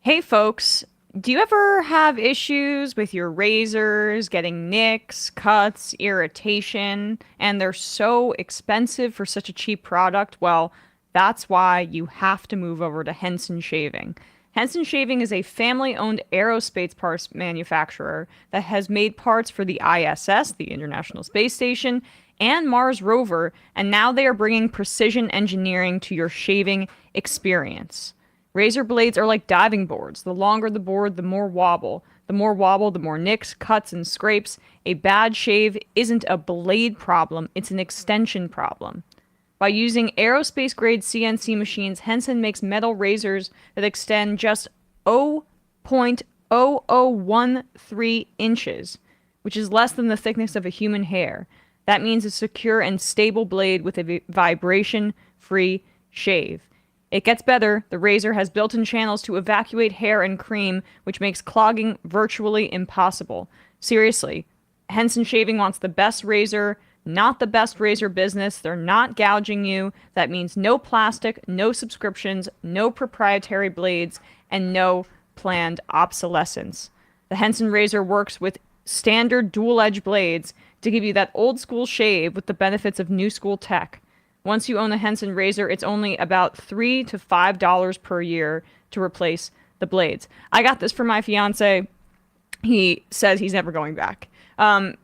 Hey folks, do you ever have issues with your razors getting nicks, cuts, irritation, and they're so expensive for such a cheap product? Well, that's why you have to move over to Henson Shaving. Henson Shaving is a family-owned aerospace parts manufacturer that has made parts for the ISS, the International Space Station, and Mars rover, and now they are bringing precision engineering to your shaving experience. Razor blades are like diving boards. The longer the board, the more wobble. The more wobble, the more nicks, cuts, and scrapes. A bad shave isn't a blade problem, it's an extension problem. By using aerospace-grade CNC machines, Henson makes metal razors that extend just 0.0013 inches, which is less than the thickness of a human hair. That means a secure and stable blade with a vibration-free shave. It gets better. The razor has built-in channels to evacuate hair and cream, which makes clogging virtually impossible. Seriously, Henson Shaving wants the best razor, not the best razor business. They're not gouging you. That means no plastic, no subscriptions, no proprietary blades, and no planned obsolescence. The Henson razor works with standard dual-edge blades to give you that old-school shave with the benefits of new-school tech. Once you own a Henson razor, it's only about $3 to $5 per year to replace the blades. I got this for my fiance. He says he's never going back.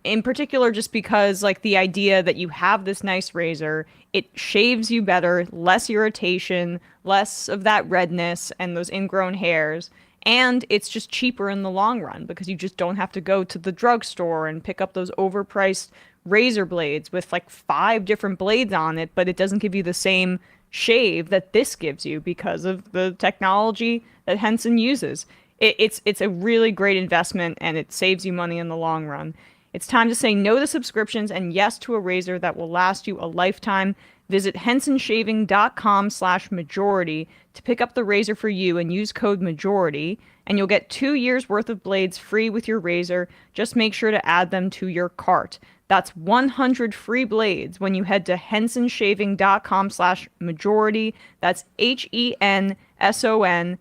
In particular, just because like the idea that you have this nice razor, it shaves you better, less irritation, less of that redness and those ingrown hairs. And it's just cheaper in the long run because you just don't have to go to the drugstore and pick up those overpriced razor blades with like 5 different blades on it, but it doesn't give you the same shave that this gives you because of the technology that Henson uses. It's a really great investment and it saves you money in the long run. It's time to say no to subscriptions and yes to a razor that will last you a lifetime. Visit hensonshaving.com/majority to pick up the razor for you and use code majority, and you'll get 2 years worth of blades free with your razor. Just make sure to add them to your cart. That's 100 free blades when you head to hensonshaving.com/majority. That's HENSON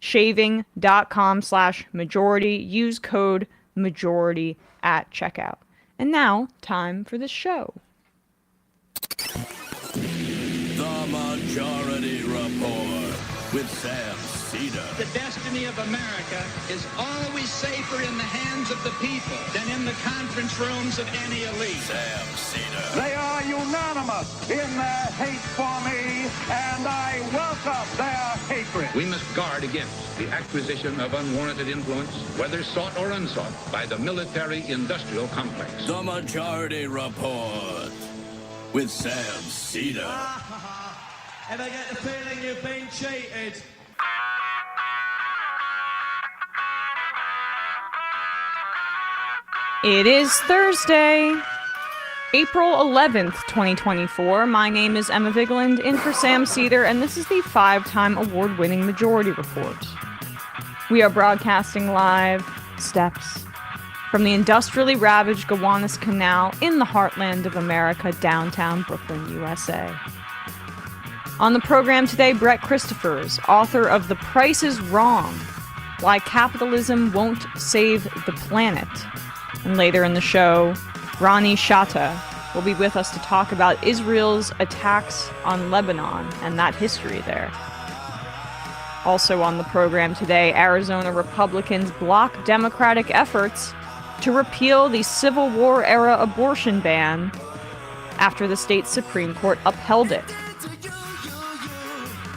shaving.com/majority. Use code majority at checkout. And now, time for the show. The Majority Report with Sam Seder. The destiny of America is always safer in the hands of the people than in the conference rooms of any elite. Sam Seder. They are unanimous in their hate for me, and I welcome their hatred. We must guard against the acquisition of unwarranted influence, whether sought or unsought, by the military-industrial complex. The Majority Report with Sam Seder. And I get the feeling you've been cheated. It is Thursday, April 11th, 2024. My name is Emma Vigeland, in for Sam Seder, and this is the 5-time award-winning Majority Report. We are broadcasting live steps from the industrially ravaged Gowanus Canal in the heartland of America, downtown Brooklyn, USA. On the program today, Brett Christophers, author of The Price is Wrong, Why Capitalism Won't Save the Planet. And later in the show, Ronnie Chatah will be with us to talk about Israel's attacks on Lebanon and that history there. Also on the program today, Arizona Republicans block Democratic efforts to repeal the Civil War-era abortion ban after the state's Supreme Court upheld it.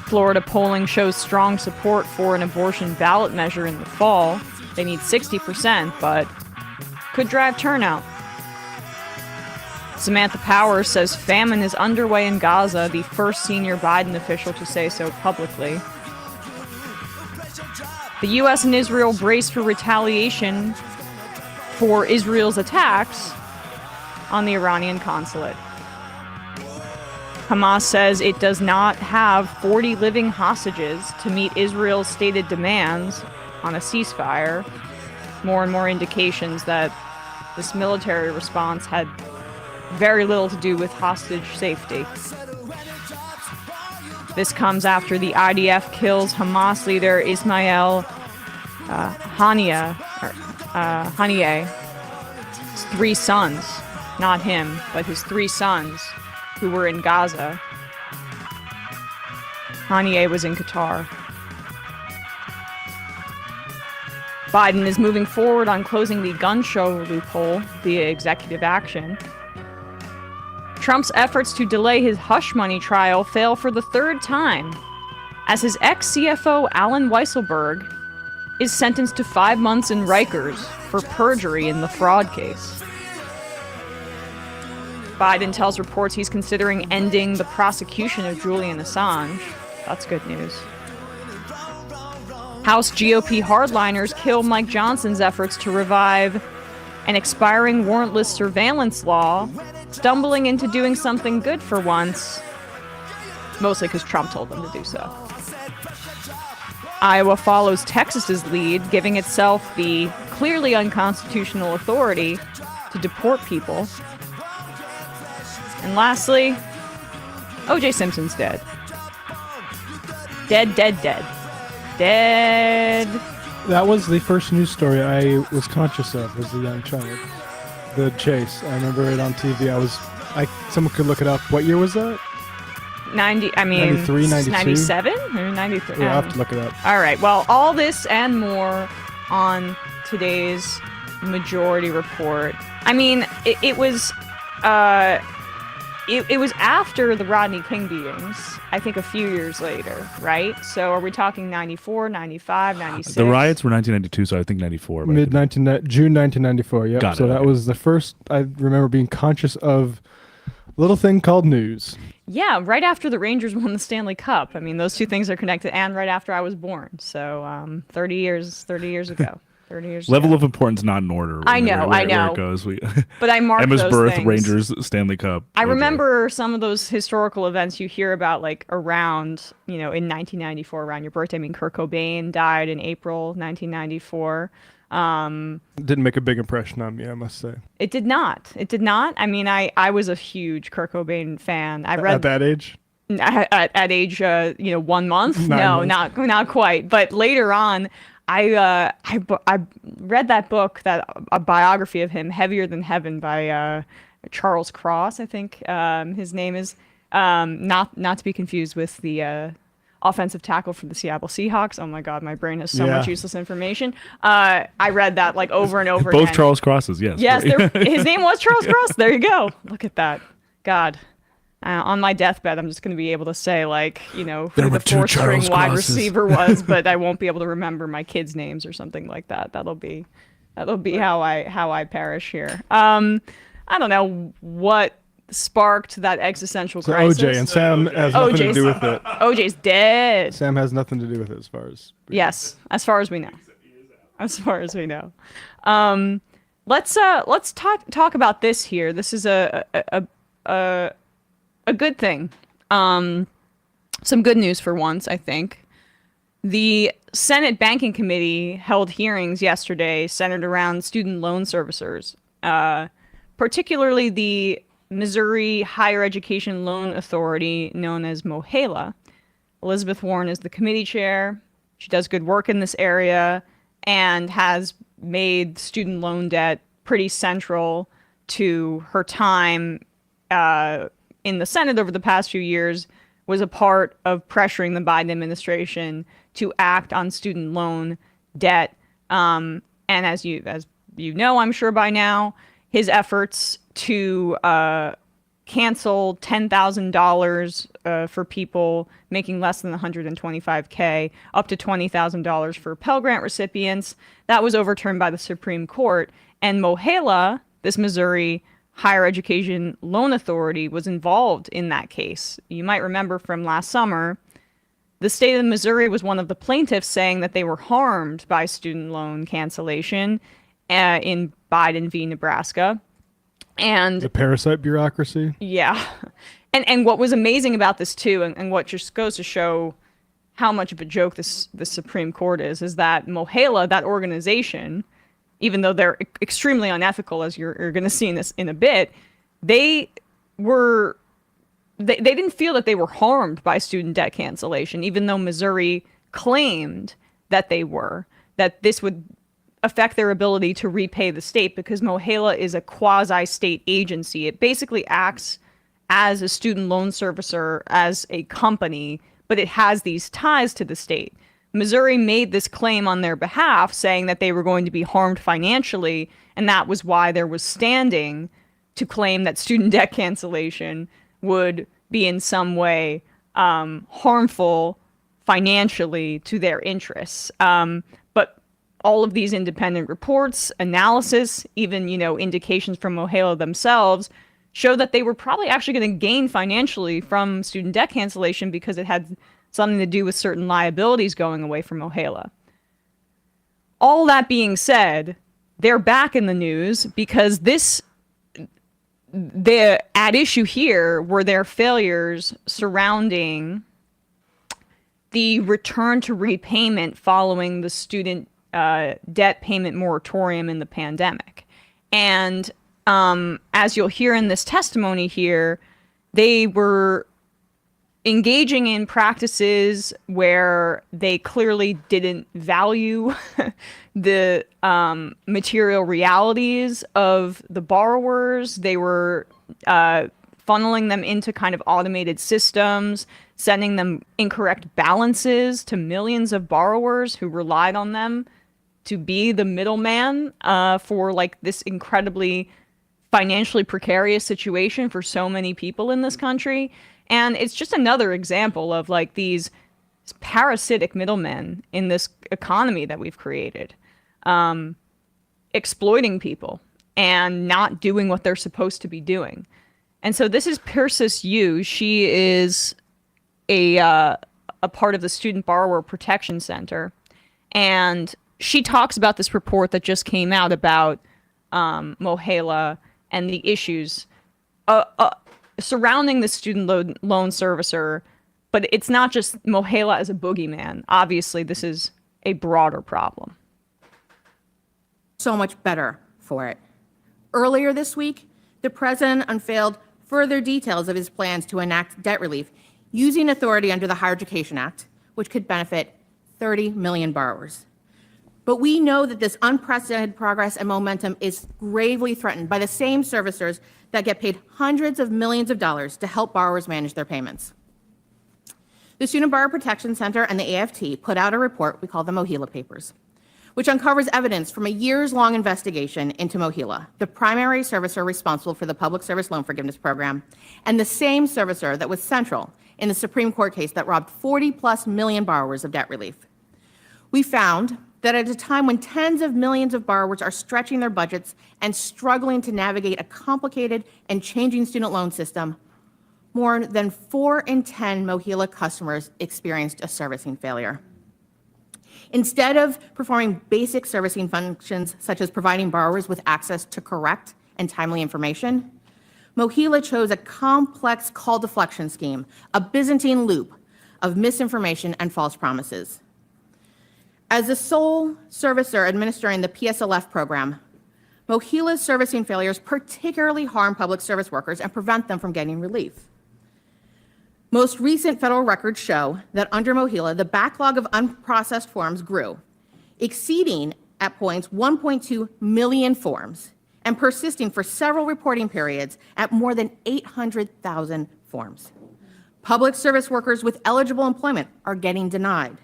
Florida polling shows strong support for an abortion ballot measure in the fall. They need 60%, but could drive turnout. Samantha Power says famine is underway in Gaza, the first senior Biden official to say so publicly. The U.S. and Israel brace for retaliation for Israel's attacks on the Iranian consulate. Hamas says it does not have 40 living hostages to meet Israel's stated demands on a ceasefire. More and more indications that this military response had very little to do with hostage safety. This comes after the IDF kills Hamas leader Ismail Haniyeh's 3 sons. Not him, but his 3 sons who were in Gaza. Haniyeh was in Qatar. Biden is moving forward on closing the gun show loophole via executive action. Trump's efforts to delay his hush money trial fail for the 3rd time, as his ex-CFO Alan Weisselberg is sentenced to 5 months in Rikers for perjury in the fraud case. Biden tells reports he's considering ending the prosecution of Julian Assange. That's good news. House GOP hardliners kill Mike Johnson's efforts to revive an expiring warrantless surveillance law, stumbling into doing something good for once, mostly because Trump told them to do so. Iowa follows Texas's lead, giving itself the clearly unconstitutional authority to deport people. And lastly, O.J. Simpson's dead. Dead. That was the first news story I was conscious of as a young child. The chase. I remember it on TV. Someone could look it up. What year was that? 93, 92? 97 or 93? We'll have to look it up. All right. Well, all this and more on today's Majority Report. I mean, it was after the Rodney King beatings, I think a few years later, right? So are we talking 94, 95, 96? The riots were 1992, so I think 94. June 1994, yep. Got so it, that okay. was the first I remember being conscious of a little thing called news. Yeah, right after the Rangers won the Stanley Cup. I mean, those two things are connected, and right after I was born. So 30 years ago. 30 years Level ago. of importance not in order. I know. Where it goes. But I marked Emma's those birth, things. Rangers, Stanley Cup. I Okay. remember some of those historical events you hear about, like around, in 1994, around your birthday. I mean, Kurt Cobain died in April 1994. Didn't make a big impression on me, I must say. It did not. I mean, I was a huge Kurt Cobain fan. I read At that age? at age 1 month. 9 No, months. not quite. But later on, I read that book, a biography of him, Heavier Than Heaven, by Charles Cross, I think his name is. Not to be confused with the offensive tackle for the Seattle Seahawks. Oh my God, my brain has so much useless information. I read that like over and over Both again. Charles Crosses, yes. Yes, his name was Charles Cross. There you go. Look at that. God. On my deathbed, I'm just going to be able to say, like, who There the were 2 4th string Charles wide Crosses. receiver was, but I won't be able to remember my kids' names or something like that. That'll be how I perish here. I don't know what sparked that existential So crisis. OJ, and Sam has nothing to do with it. OJ's dead. Sam has nothing to do with it as far as... Yes, as far as we know. As far as we know. Let's talk about this here. This is a good thing. Some good news for once, I think. The Senate Banking Committee held hearings yesterday centered around student loan servicers, particularly the Missouri Higher Education Loan Authority, known as MOHELA. Elizabeth Warren is the committee chair. She does good work in this area and has made student loan debt pretty central to her time in the Senate over the past few years, was a part of pressuring the Biden administration to act on student loan debt. And as you know, I'm sure by now, his efforts to cancel $10,000 for people making less than $125K, up to $20,000 for Pell Grant recipients, that was overturned by the Supreme Court. And MOHELA, this Missouri Higher Education Loan Authority, was involved in that case. You might remember from last summer, the state of Missouri was one of the plaintiffs saying that they were harmed by student loan cancellation in Biden v. Nebraska. And The parasite bureaucracy? yeah. And what was amazing about this too, and what just goes to show how much of a joke the Supreme Court is that MOHELA, that organization, even though they're extremely unethical, as you're going to see in a bit, they were they didn't feel that they were harmed by student debt cancellation, even though Missouri claimed that they were, that this would affect their ability to repay the state, because MOHELA is a quasi-state agency. It basically acts as a student loan servicer, as a company, but it has these ties to the state. Missouri made this claim on their behalf, saying that they were going to be harmed financially, and that was why there was standing to claim that student debt cancellation would be in some way harmful financially to their interests. But all of these independent reports, analysis, even, indications from MOHELA themselves show that they were probably actually going to gain financially from student debt cancellation, because it had something to do with certain liabilities going away from MOHELA. All that being said, they're back in the news because the at issue here were their failures surrounding the return to repayment following the student debt payment moratorium in the pandemic. And as you'll hear in this testimony here, they were engaging in practices where they clearly didn't value the material realities of the borrowers. They were funneling them into kind of automated systems, sending them incorrect balances to millions of borrowers who relied on them to be the middleman for like this incredibly financially precarious situation for so many people in this country. And it's just another example of like these parasitic middlemen in this economy that we've created, exploiting people and not doing what they're supposed to be doing. And so this is Persis Yu. She is a part of the Student Borrower Protection Center. And she talks about this report that just came out about MOHELA and the issues surrounding the student loan servicer. But it's not just MOHELA as a boogeyman. Obviously, this is a broader problem. So much better for it. Earlier this week, the president unveiled further details of his plans to enact debt relief using authority under the Higher Education Act, which could benefit 30 million borrowers. But we know that this unprecedented progress and momentum is gravely threatened by the same servicers that get paid hundreds of millions of dollars to help borrowers manage their payments. The Student Borrower Protection Center and the AFT put out a report we call the MOHELA Papers, which uncovers evidence from a years-long investigation into MOHELA, the primary servicer responsible for the Public Service Loan Forgiveness Program, and the same servicer that was central in the Supreme Court case that robbed 40+ million borrowers of debt relief. We found that at a time when tens of millions of borrowers are stretching their budgets and struggling to navigate a complicated and changing student loan system, more than 4 in 10 MOHELA customers experienced a servicing failure. Instead of performing basic servicing functions such as providing borrowers with access to correct and timely information, MOHELA chose a complex call deflection scheme, a Byzantine loop of misinformation and false promises. As the sole servicer administering the PSLF program, MOHELA's servicing failures particularly harm public service workers and prevent them from getting relief. Most recent federal records show that under MOHELA, the backlog of unprocessed forms grew, exceeding at points 1.2 million forms and persisting for several reporting periods at more than 800,000 forms. Public service workers with eligible employment are getting denied.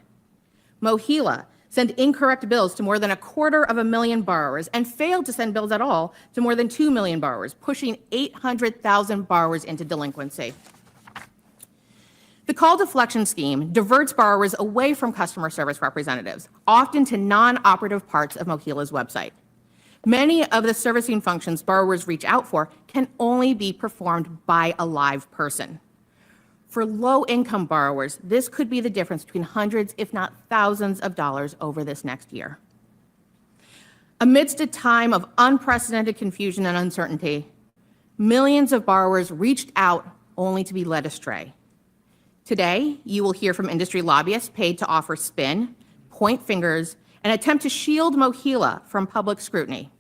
MOHELA sent incorrect bills to more than 250,000 borrowers and failed to send bills at all to more than 2 million borrowers, pushing 800,000 borrowers into delinquency. The call deflection scheme diverts borrowers away from customer service representatives, often to non-operative parts of MOHELA's website. Many of the servicing functions borrowers reach out for can only be performed by a live person. For low-income borrowers, this could be the difference between hundreds, if not thousands, of dollars over this next year. Amidst a time of unprecedented confusion and uncertainty, millions of borrowers reached out only to be led astray. Today, you will hear from industry lobbyists paid to offer spin, point fingers, and attempt to shield MOHELA from public scrutiny.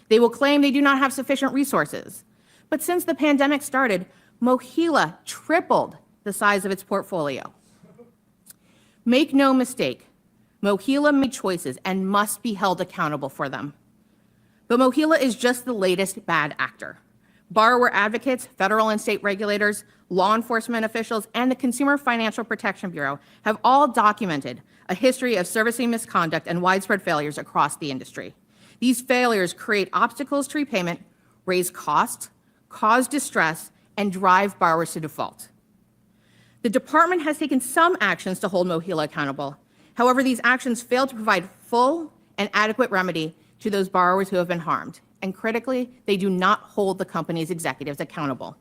They will claim they do not have sufficient resources. But since the pandemic started, Mohila tripled the size of its portfolio. Make no mistake, Mohila made choices and must be held accountable for them. But Mohila is just the latest bad actor. Borrower advocates, federal and state regulators, law enforcement officials, and the Consumer Financial Protection Bureau have all documented a history of servicing misconduct and widespread failures across the industry. These failures create obstacles to repayment, raise costs, cause distress, and drive borrowers to default. The department has taken some actions to hold Mohila accountable. However, these actions fail to provide full and adequate remedy to those borrowers who have been harmed. And critically, they do not hold the company's executives accountable.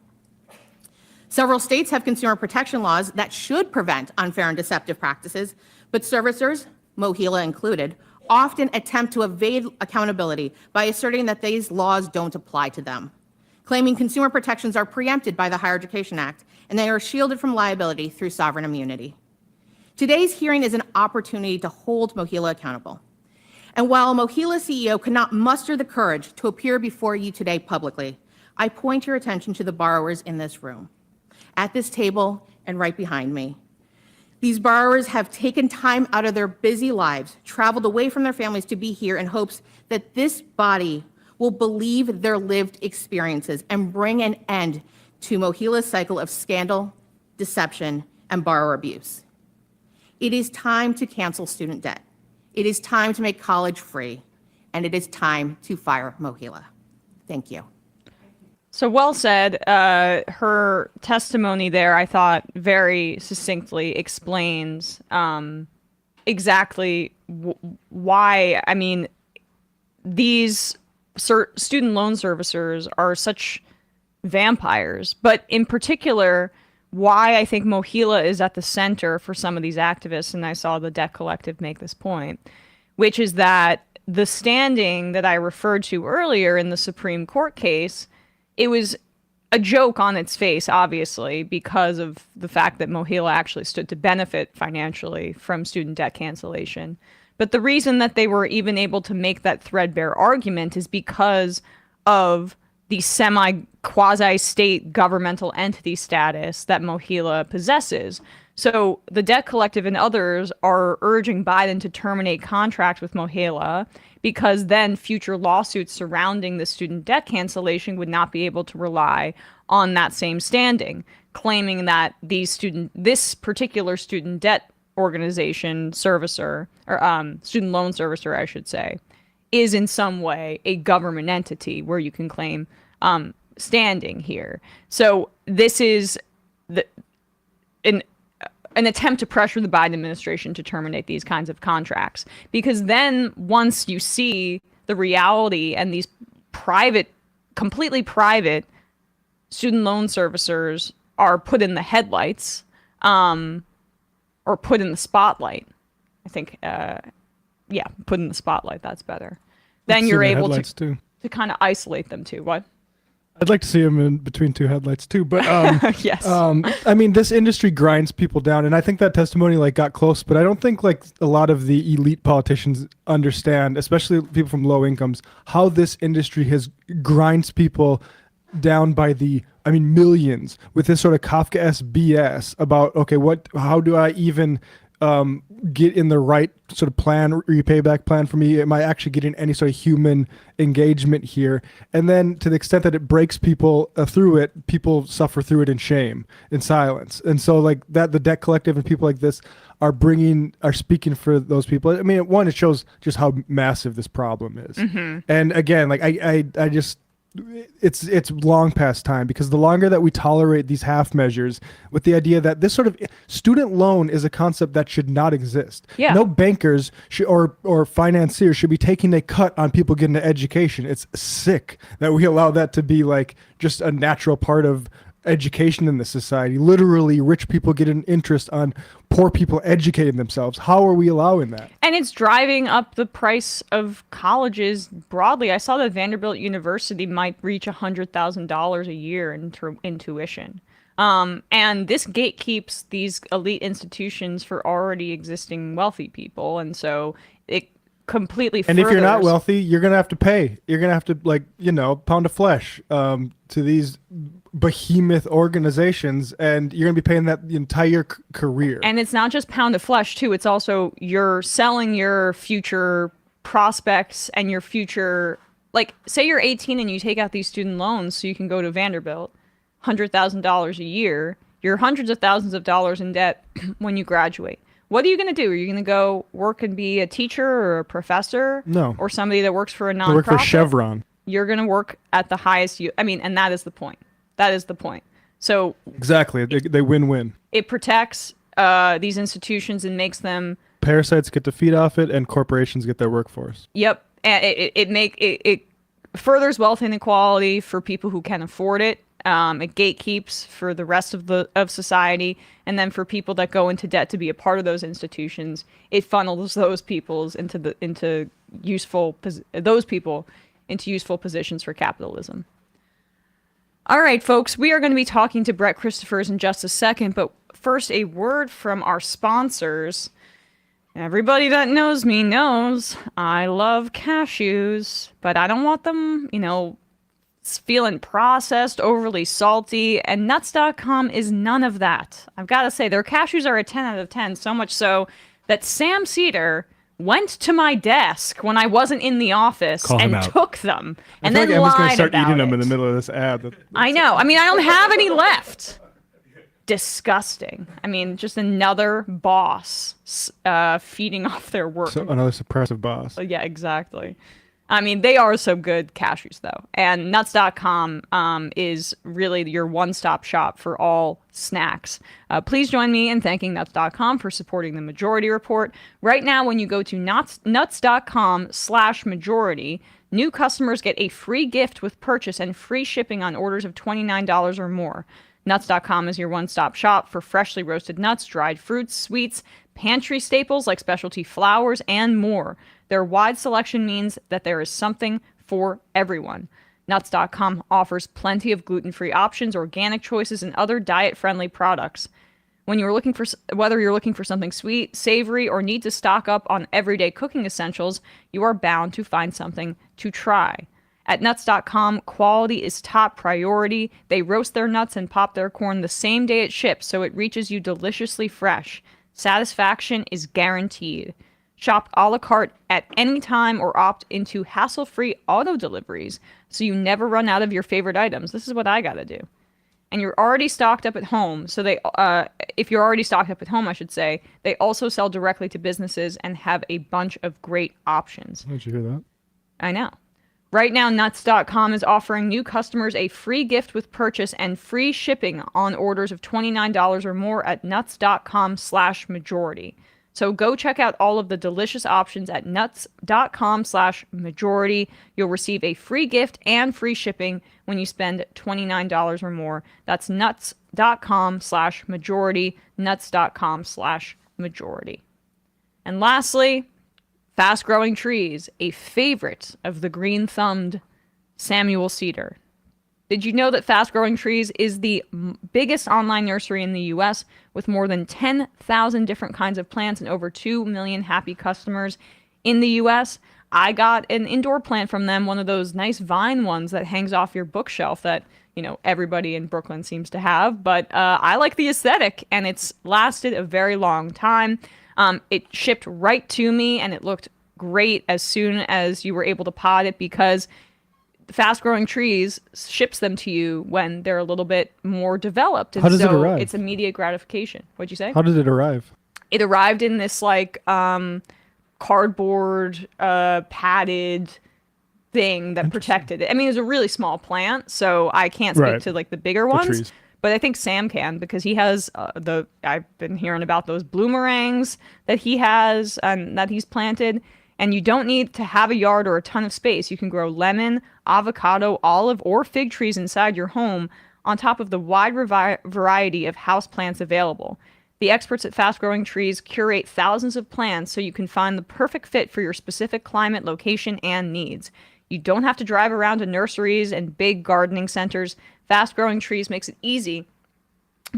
Several states have consumer protection laws that should prevent unfair and deceptive practices, but servicers, Mohila included, often attempt to evade accountability by asserting that these laws don't apply to them, claiming consumer protections are preempted by the Higher Education Act and they are shielded from liability through sovereign immunity. Today's hearing is an opportunity to hold Mohila accountable. And while Mohila's CEO could not muster the courage to appear before you today publicly, I point your attention to the borrowers in this room, at this table and right behind me. These borrowers have taken time out of their busy lives, traveled away from their families to be here in hopes that this body will believe their lived experiences and bring an end to Mohila's cycle of scandal, deception, and borrower abuse. It is time to cancel student debt. It is time to make college free, and it is time to fire Mohila. Thank you. So well said. Her testimony there, I thought, very succinctly explains exactly why. I mean, these student loan servicers are such vampires, but in particular, why I think Mohila is at the center for some of these activists, and I saw the Debt Collective make this point, which is that the standing that I referred to earlier in the Supreme Court case, it was a joke on its face, obviously, because of the fact that Mohila actually stood to benefit financially from student debt cancellation. But the reason that they were even able to make that threadbare argument is because of the semi-quasi-state governmental entity status that Mohila possesses. So the Debt Collective and others are urging Biden to terminate contract with Mohila because then future lawsuits surrounding the student debt cancellation would not be able to rely on that same standing, claiming that this particular student debt organization servicer, or student loan servicer, I should say, is in some way a government entity where you can claim standing here. So this is an attempt to pressure the Biden administration to terminate these kinds of contracts. Because then once you see the reality and these completely private student loan servicers are put in the headlights, or put in the spotlight, I think, put in the spotlight, that's better. Then you're able to kind of isolate them too. What? I'd like to see him in between two headlights too, but yes. I mean, this industry grinds people down, and I think that testimony got close, but I don't think a lot of the elite politicians understand, especially people from low incomes, how this industry grinds people down by millions with this sort of Kafka-esque BS about, okay, how do I even get in the right sort of repayback plan for me? Am I actually getting any sort of human engagement here? And then to the extent that it breaks people through it, people suffer through it in shame, in silence. And so the Debt Collective and people like this are speaking for those people. I mean, one, it shows just how massive this problem is. Mm-hmm. And again, I just, it's long past time, because the longer that we tolerate these half measures with the idea that this sort of student loan is a concept that should not exist. Yeah. No bankers or financiers should be taking a cut on people getting an education. It's sick that we allow that to be just a natural part of education in this society. Literally, rich people get an interest on poor people educating themselves. How are we allowing that? And it's driving up the price of colleges broadly. I saw that Vanderbilt University might reach $100,000 a year in tuition. And this gatekeeps these elite institutions for already existing wealthy people. And so it completely And if you're not wealthy, you're going to have to pay. You're going to have to pound of flesh to these behemoth organizations, and you're going to be paying that the entire career. And it's not just pound of flesh too. It's also you're selling your future prospects and your future, like say you're 18 and you take out these student loans so you can go to Vanderbilt, $100,000 a year. You're hundreds of thousands of dollars in debt when you graduate. What are you going to do? Are you going to go work and be a teacher or a professor? No. Or somebody that works for a nonprofit? I work for Chevron. You're going to work at the highest, and that is the point. That is the point. So exactly, they win-win. It protects these institutions and makes them. Parasites get to feed off it, and corporations get their workforce. Yep, and it furthers wealth inequality for people who can afford it. It gatekeeps for the rest of society, and then for people that go into debt to be a part of those institutions, it funnels those people into useful positions for capitalism. All right, folks, we are going to be talking to Brett Christophers in just a second, but first, a word from our sponsors. Everybody that knows me knows I love cashews, but I don't want them, feeling processed, overly salty, and nuts.com is none of that. I've got to say, their cashews are a 10 out of 10, so much so that Sam Seder went to my desk when I wasn't in the office and took them, and then lied about it. Emma's going to start eating them in the middle of this ad. I know. I don't have any left. Disgusting. Just another boss feeding off their work. So another suppressive boss. Yeah, exactly. They are so good, cashews, though. And nuts.com is really your one-stop shop for all snacks. Please join me in thanking nuts.com for supporting the Majority Report. Right now, when you go to nuts.com/majority, new customers get a free gift with purchase and free shipping on orders of $29 or more. Nuts.com is your one-stop shop for freshly roasted nuts, dried fruits, sweets, pantry staples like specialty flours, and more. Their wide selection means that there is something for everyone. Nuts.com offers plenty of gluten-free options, organic choices, and other diet-friendly products. Whether you're looking for something sweet, savory, or need to stock up on everyday cooking essentials, you are bound to find something to try. At Nuts.com, quality is top priority. They roast their nuts and pop their corn the same day it ships, so it reaches you deliciously fresh. Satisfaction is guaranteed. Shop a la carte at any time or opt into hassle-free auto deliveries so you never run out of your favorite items. This is what I gotta do. And you're already stocked up at home, so if you're already stocked up at home, I should say, they also sell directly to businesses and have a bunch of great options. Did you hear that? I know. Right now, Nuts.com is offering new customers a free gift with purchase and free shipping on orders of $29 or more at nuts.com/majority. So go check out all of the delicious options at nuts.com/majority. You'll receive a free gift and free shipping when you spend $29 or more. That's nuts.com/majority, nuts.com/majority. And lastly, Fast Growing Trees, a favorite of the green-thumbed Samuel Seder. Did you know that Fast Growing Trees is the biggest online nursery in the U.S. with more than 10,000 different kinds of plants and over 2 million happy customers in the U.S.? I got an indoor plant from them, one of those nice vine ones that hangs off your bookshelf that, everybody in Brooklyn seems to have. But I like the aesthetic, and it's lasted a very long time. It shipped right to me, and it looked great as soon as you were able to pot it because Fast Growing Trees ships them to you when they're a little bit more developed. And How does it arrive? It's immediate gratification. What'd you say? How did it arrive? It arrived in this cardboard padded thing that protected it. It was a really small plant, so I can't speak to the bigger ones. Trees. But I think Sam can because he has I've been hearing about those bloomerangs that he has and that he's planted. And you don't need to have a yard or a ton of space. You can grow lemon, avocado, olive, or fig trees inside your home on top of the wide variety of houseplants available. The experts at Fast Growing Trees curate thousands of plants so you can find the perfect fit for your specific climate, location, and needs. You don't have to drive around to nurseries and big gardening centers. Fast Growing Trees makes it easy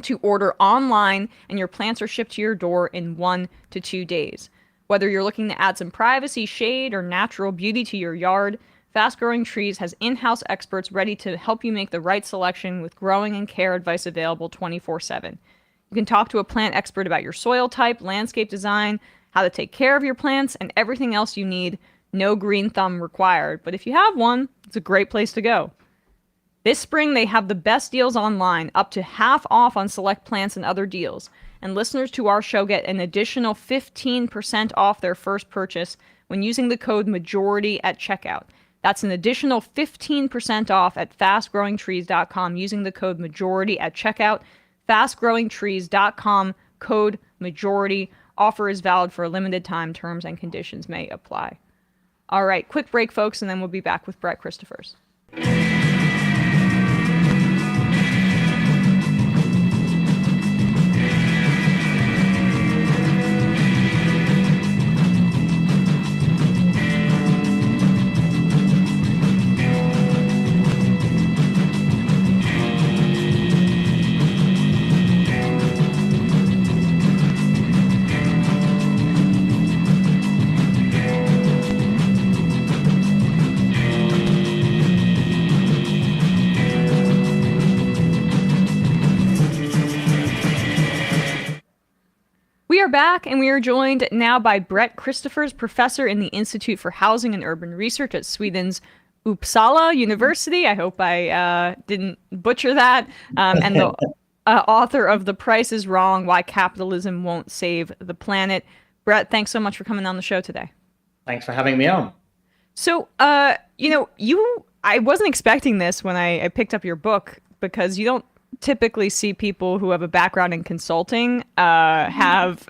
to order online, and your plants are shipped to your door in 1 to 2 days. Whether you're looking to add some privacy, shade, or natural beauty to your yard, Fast Growing Trees has in-house experts ready to help you make the right selection with growing and care advice available 24/7. You can talk to a plant expert about your soil type, landscape design, how to take care of your plants, and everything else you need. No green thumb required, but if you have one, it's a great place to go. This spring, they have the best deals online, up to half off on select plants and other deals. And listeners to our show get an additional 15% off their first purchase when using the code MAJORITY at checkout. That's an additional 15% off at fastgrowingtrees.com using the code MAJORITY at checkout. Fastgrowingtrees.com, code MAJORITY. Offer is valid for a limited time. Terms and conditions may apply. All right, quick break, folks, and then we'll be back with Brett Christophers. We are back, and we are joined now by Brett Christophers, professor in the Institute for Housing and Urban Research at Sweden's Uppsala University. I hope I didn't butcher that. And the author of The Price is Wrong, Why Capitalism Won't Save the Planet. Brett, thanks so much for coming on the show today. Thanks for having me on. So, I wasn't expecting this when I picked up your book, because you don't typically see people who have a background in consulting have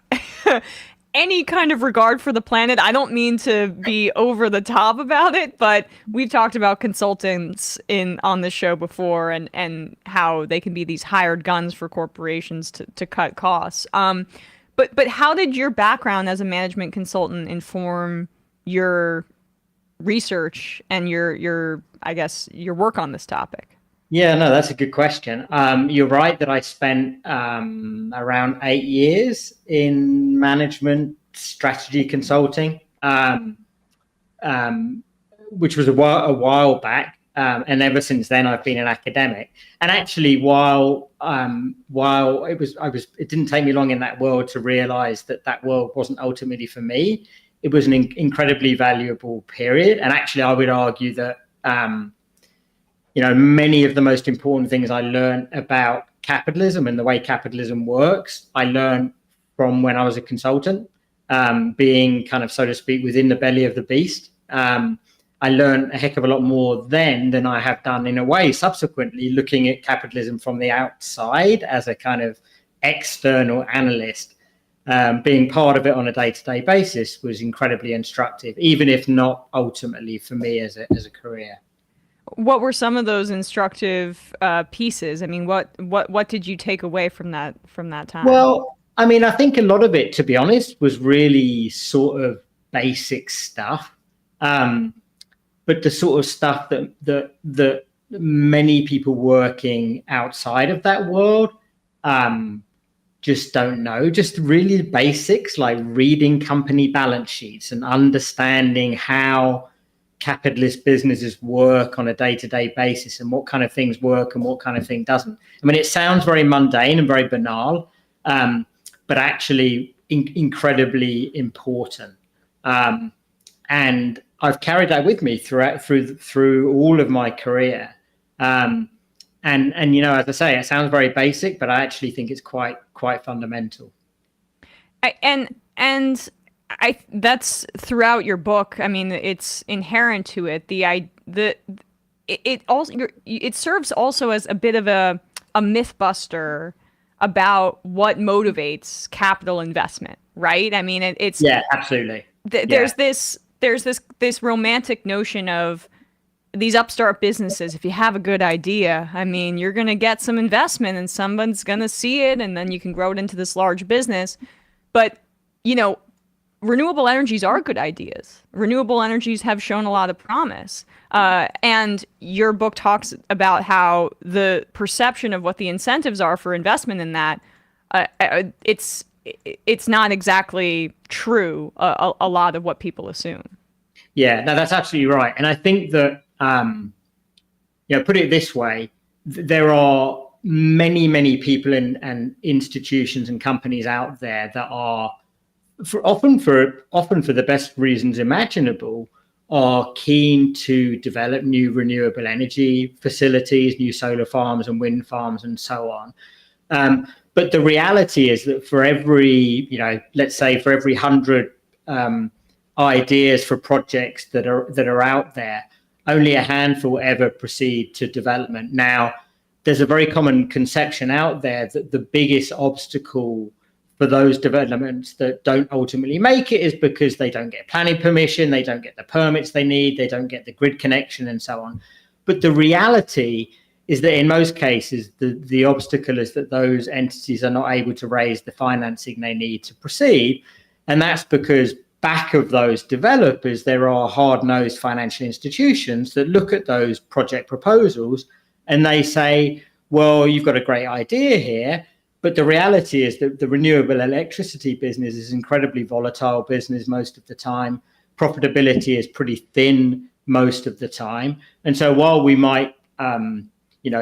any kind of regard for the planet. I don't mean to be over the top about it, but we've talked about consultants on this show before, and how they can be these hired guns for corporations to cut costs. But how did your background as a management consultant inform your research and your work on this topic? Yeah, no, that's a good question. You're right that I spent around 8 years in management strategy consulting, which was a while back. And ever since then, I've been an academic. And actually, while it didn't take me long in that world to realize that world wasn't ultimately for me. It was an incredibly valuable period. And actually, I would argue that many of the most important things I learned about capitalism and the way capitalism works, I learned from when I was a consultant, being kind of, so to speak, within the belly of the beast. I learned a heck of a lot more then than I have done, in a way, subsequently, looking at capitalism from the outside as a kind of external analyst. Being part of it on a day-to-day basis was incredibly instructive, even if not ultimately for me as a career. What were some of those instructive pieces? I mean, what did you take away from that time? Well, I mean, I think a lot of it, to be honest, was really sort of basic stuff, but the sort of stuff that many people working outside of that world just don't know. Just really basics, like reading company balance sheets and understanding how capitalist businesses work on a day-to-day basis, and what kind of things work and what kind of thing doesn't. I mean, it sounds very mundane and very banal, but actually incredibly important. And I've carried that with me through all of my career. And as I say, it sounds very basic, but I actually think it's quite fundamental. That's throughout your book. I mean, it's inherent to it. It serves also as a bit of a myth buster about what motivates capital investment, right? I mean, it's absolutely. There's this romantic notion of these upstart businesses. If you have a good idea, I mean, you're going to get some investment and someone's going to see it, and then you can grow it into this large business. But, renewable energies are good ideas. Renewable energies have shown a lot of promise. And your book talks about how the perception of what the incentives are for investment in that, it's not exactly true, a lot of what people assume. Yeah, no, that's absolutely right. And I think that, put it this way, there are many people and institutions and companies out there that are, often for the best reasons imaginable, are keen to develop new renewable energy facilities, new solar farms and wind farms and so on. But the reality is that for every, let's say for every 100 ideas for projects that are out there, only a handful ever proceed to development. Now, there's a very common conception out there that the biggest obstacle for those developments that don't ultimately make it is because they don't get planning permission, they don't get the permits they need, they don't get the grid connection and so on. But the reality is that in most cases, the obstacle is that those entities are not able to raise the financing they need to proceed. And that's because back of those developers, there are hard-nosed financial institutions that look at those project proposals and they say, well, you've got a great idea here, but the reality is that the renewable electricity business is incredibly volatile business most of the time. Profitability is pretty thin most of the time. And so while we might,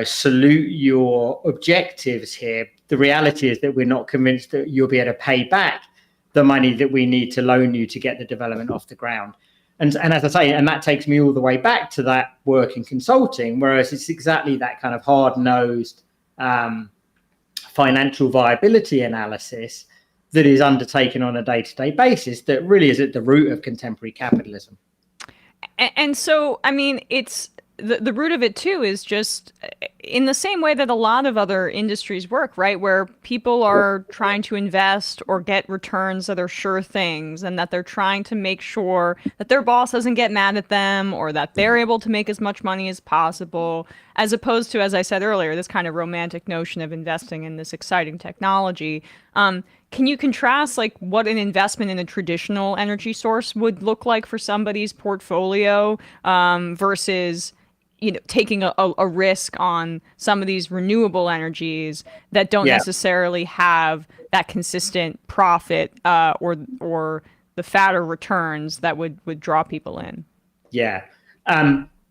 salute your objectives here, the reality is that we're not convinced that you'll be able to pay back the money that we need to loan you to get the development off the ground. And as I say, and that takes me all the way back to that work in consulting, whereas it's exactly that kind of hard-nosed financial viability analysis that is undertaken on a day-to-day basis that really is at the root of contemporary capitalism. And so, I mean, it's the root of it too is just in the same way that a lot of other industries work, right? Where people are trying to invest or get returns that are sure things, and that they're trying to make sure that their boss doesn't get mad at them or that they're able to make as much money as possible, as opposed to, as I said earlier, this kind of romantic notion of investing in this exciting technology. Can you contrast like what an investment in a traditional energy source would look like for somebody's portfolio versus taking a risk on some of these renewable energies that don't necessarily have that consistent profit or the fatter returns that would draw people in? Yeah.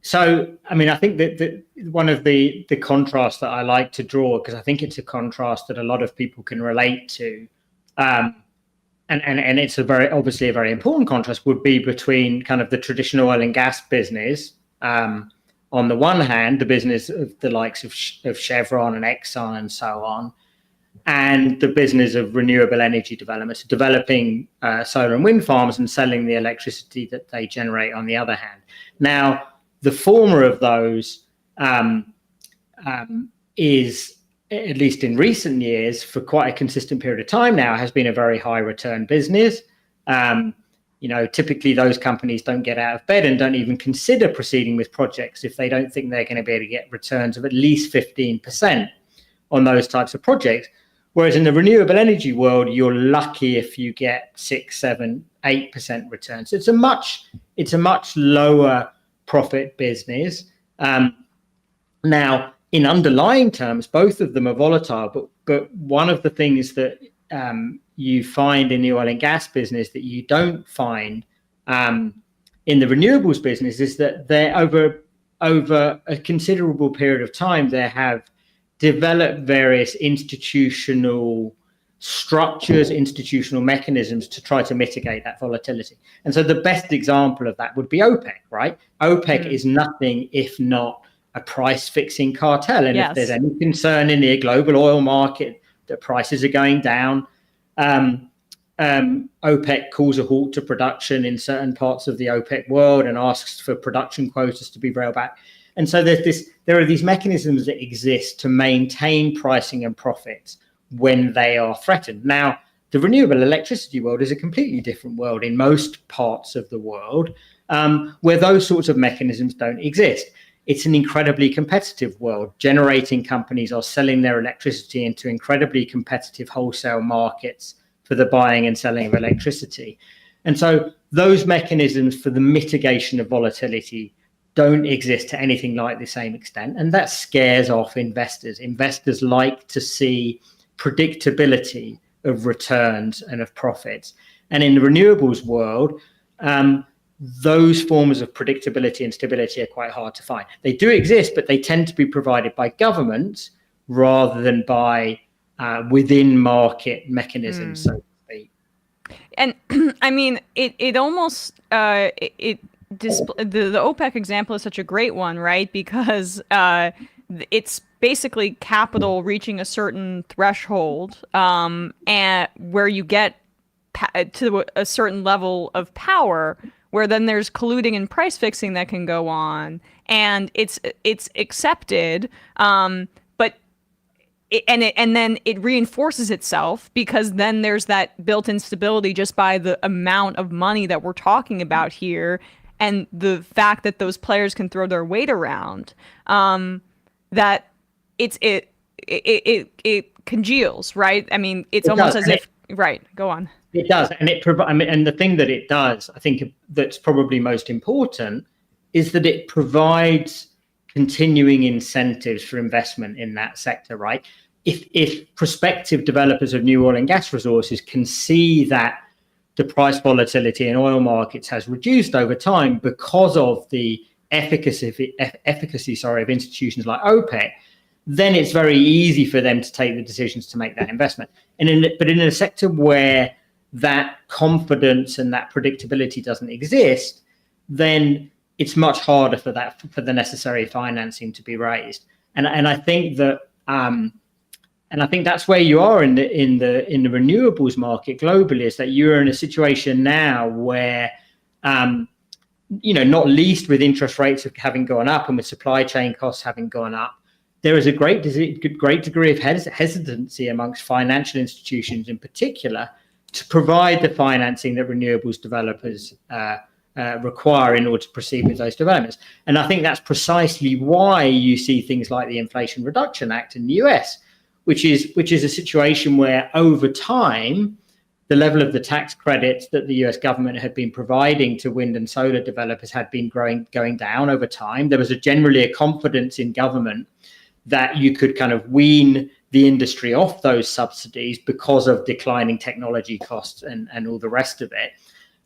So, I mean, I think that one of the contrasts that I like to draw, because I think it's a contrast that a lot of people can relate to, and it's obviously a very important contrast, would be between kind of the traditional oil and gas business, on the one hand, the business of the likes of Chevron and Exxon and so on, and the business of renewable energy development, developing solar and wind farms and selling the electricity that they generate on the other hand. Now, the former of those is, at least in recent years, for quite a consistent period of time now, has been a very high return business. Typically those companies don't get out of bed and don't even consider proceeding with projects if they don't think they're going to be able to get returns of at least 15% on those types of projects. Whereas in the renewable energy world, you're lucky if you get 6, 7, 8% returns. So it's a much lower profit business. Now, in underlying terms, both of them are volatile, but one of the things that you find in the oil and gas business that you don't find in the renewables business is that they're over a considerable period of time, they have developed various institutional structures, institutional mechanisms to try to mitigate that volatility. And so the best example of that would be OPEC, right? OPEC is nothing if not a price fixing cartel. And if there's any concern in the global oil market that prices are going down, OPEC calls a halt to production in certain parts of the OPEC world and asks for production quotas to be railed back. And so there are these mechanisms that exist to maintain pricing and profits when they are threatened. Now, the renewable electricity world is a completely different world in most parts of the world, where those sorts of mechanisms don't exist. It's an incredibly competitive world. Generating companies are selling their electricity into incredibly competitive wholesale markets for the buying and selling of electricity. And so those mechanisms for the mitigation of volatility don't exist to anything like the same extent. And that scares off investors. Investors like to see predictability of returns and of profits. And in the renewables world, those forms of predictability and stability are quite hard to find. They do exist, but they tend to be provided by governments rather than by within market mechanisms, so to speak. And I mean, it almost the OPEC example is such a great one, right? Because it's basically capital reaching a certain threshold, and where you get to a certain level of power, where then there's colluding and price fixing that can go on, and it's accepted, but then it reinforces itself, because then there's that built-in stability just by the amount of money that we're talking about here, and the fact that those players can throw their weight around, that it congeals, right? I mean, it's almost as if, right, go on. It does, and and the thing that it does, I think, that's probably most important, is that it provides continuing incentives for investment in that sector, right? If prospective developers of new oil and gas resources can see that the price volatility in oil markets has reduced over time because of the efficacy of institutions like OPEC, then it's very easy for them to take the decisions to make that investment. But in a sector where that confidence and that predictability doesn't exist, then it's much harder for the necessary financing to be raised. And I think that and I think that's where you are in the renewables market globally, is that you're in a situation now where not least with interest rates having gone up and with supply chain costs having gone up, there is a great degree of hesitancy amongst financial institutions in particular to provide the financing that renewables developers require in order to proceed with those developments. And I think that's precisely why you see things like the Inflation Reduction Act in the US, which is a situation where over time, the level of the tax credits that the US government had been providing to wind and solar developers had been going down over time. There was generally a confidence in government that you could kind of wean the industry off those subsidies because of declining technology costs and all the rest of it.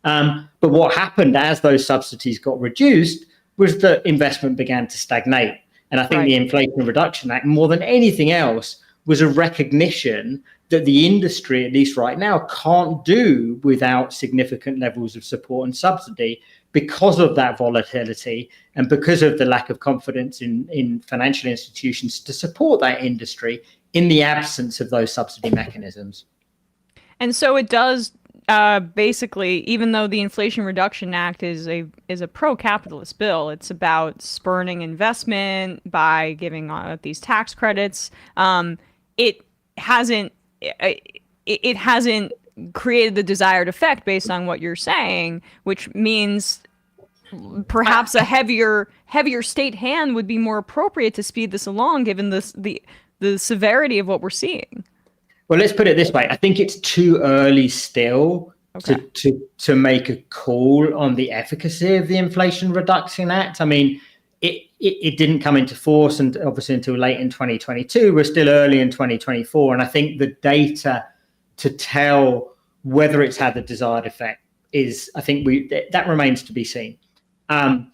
But what happened as those subsidies got reduced was that investment began to stagnate. And I think the Inflation Reduction Act, more than anything else, was a recognition that the industry, at least right now, can't do without significant levels of support and subsidy because of that volatility and because of the lack of confidence in financial institutions to support that industry in the absence of those subsidy mechanisms. And so it does basically, even though the Inflation Reduction Act is a pro-capitalist bill, it's about spurring investment by giving these tax credits. It hasn't created the desired effect based on what you're saying, which means perhaps a heavier state hand would be more appropriate to speed this along, given the severity of what we're seeing. Well, let's put it this way. I think it's too early still to make a call on the efficacy of the Inflation Reduction Act. I mean, it didn't come into force and obviously until late in 2022. We're still early in 2024. And I think the data to tell whether it's had the desired effect that remains to be seen. I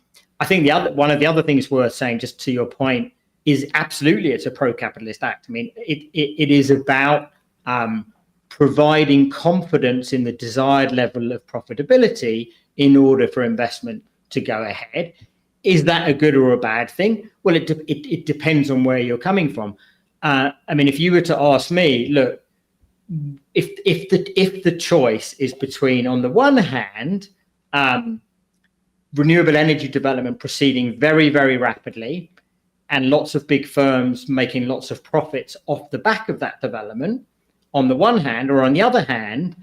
think one of the other things worth saying, just to your point, is absolutely it's a pro-capitalist act. I mean, it is about providing confidence in the desired level of profitability in order for investment to go ahead. Is that a good or a bad thing? Well, it depends on where you're coming from. I mean, if you were to ask me, look, if the choice is between, on the one hand, renewable energy development proceeding very, very rapidly and lots of big firms making lots of profits off the back of that development, on the one hand, or on the other hand,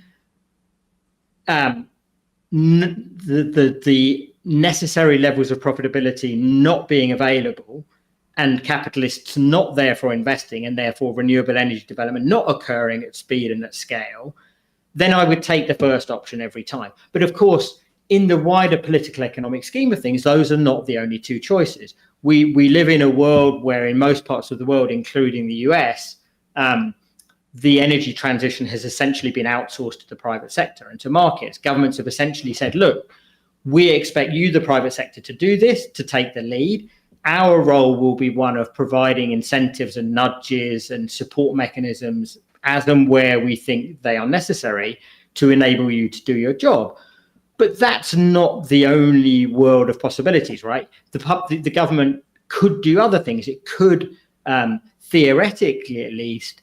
the necessary levels of profitability not being available and capitalists not therefore investing and therefore renewable energy development not occurring at speed and at scale, then I would take the first option every time. But of course, in the wider political economic scheme of things, those are not the only two choices. We live in a world where in most parts of the world, including the US, the energy transition has essentially been outsourced to the private sector and to markets. Governments have essentially said, look, we expect you, the private sector, to do this, to take the lead. Our role will be one of providing incentives and nudges and support mechanisms as and where we think they are necessary to enable you to do your job. But that's not the only world of possibilities, right? The government could do other things. It could, theoretically at least,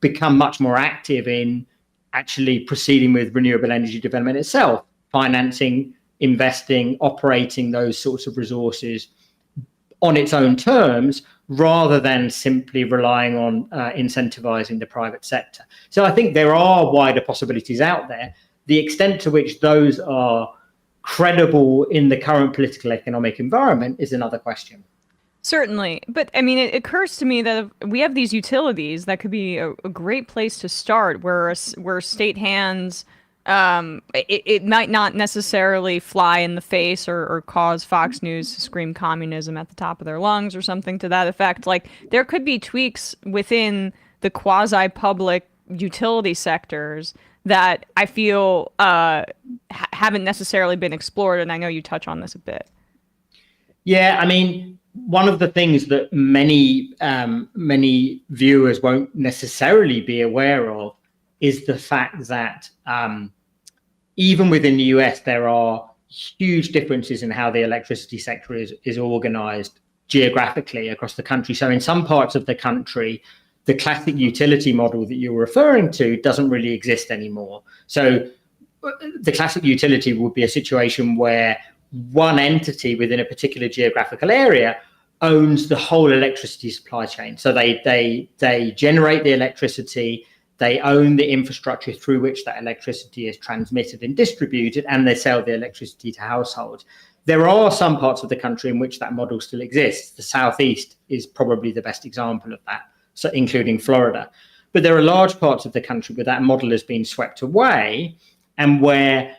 become much more active in actually proceeding with renewable energy development itself, financing, investing, operating those sorts of resources on its own terms, rather than simply relying on incentivizing the private sector. So I think there are wider possibilities out there. The extent to which those are credible in the current political economic environment is another question. Certainly. But I mean, it occurs to me that we have these utilities that could be a great place to start, where state hands, it might not necessarily fly in the face or cause Fox News to scream communism at the top of their lungs or something to that effect. Like, there could be tweaks within the quasi-public utility sectors that I feel haven't necessarily been explored, and I know you touch on this a bit. Yeah, I mean, one of the things that many viewers won't necessarily be aware of is the fact that even within the US, there are huge differences in how the electricity sector is organized geographically across the country. So in some parts of the country, the classic utility model that you're referring to doesn't really exist anymore. So the classic utility would be a situation where one entity within a particular geographical area owns the whole electricity supply chain. So they generate the electricity, they own the infrastructure through which that electricity is transmitted and distributed, and they sell the electricity to households. There are some parts of the country in which that model still exists. The Southeast is probably the best example of that, so including Florida. But there are large parts of the country where that model has been swept away, and where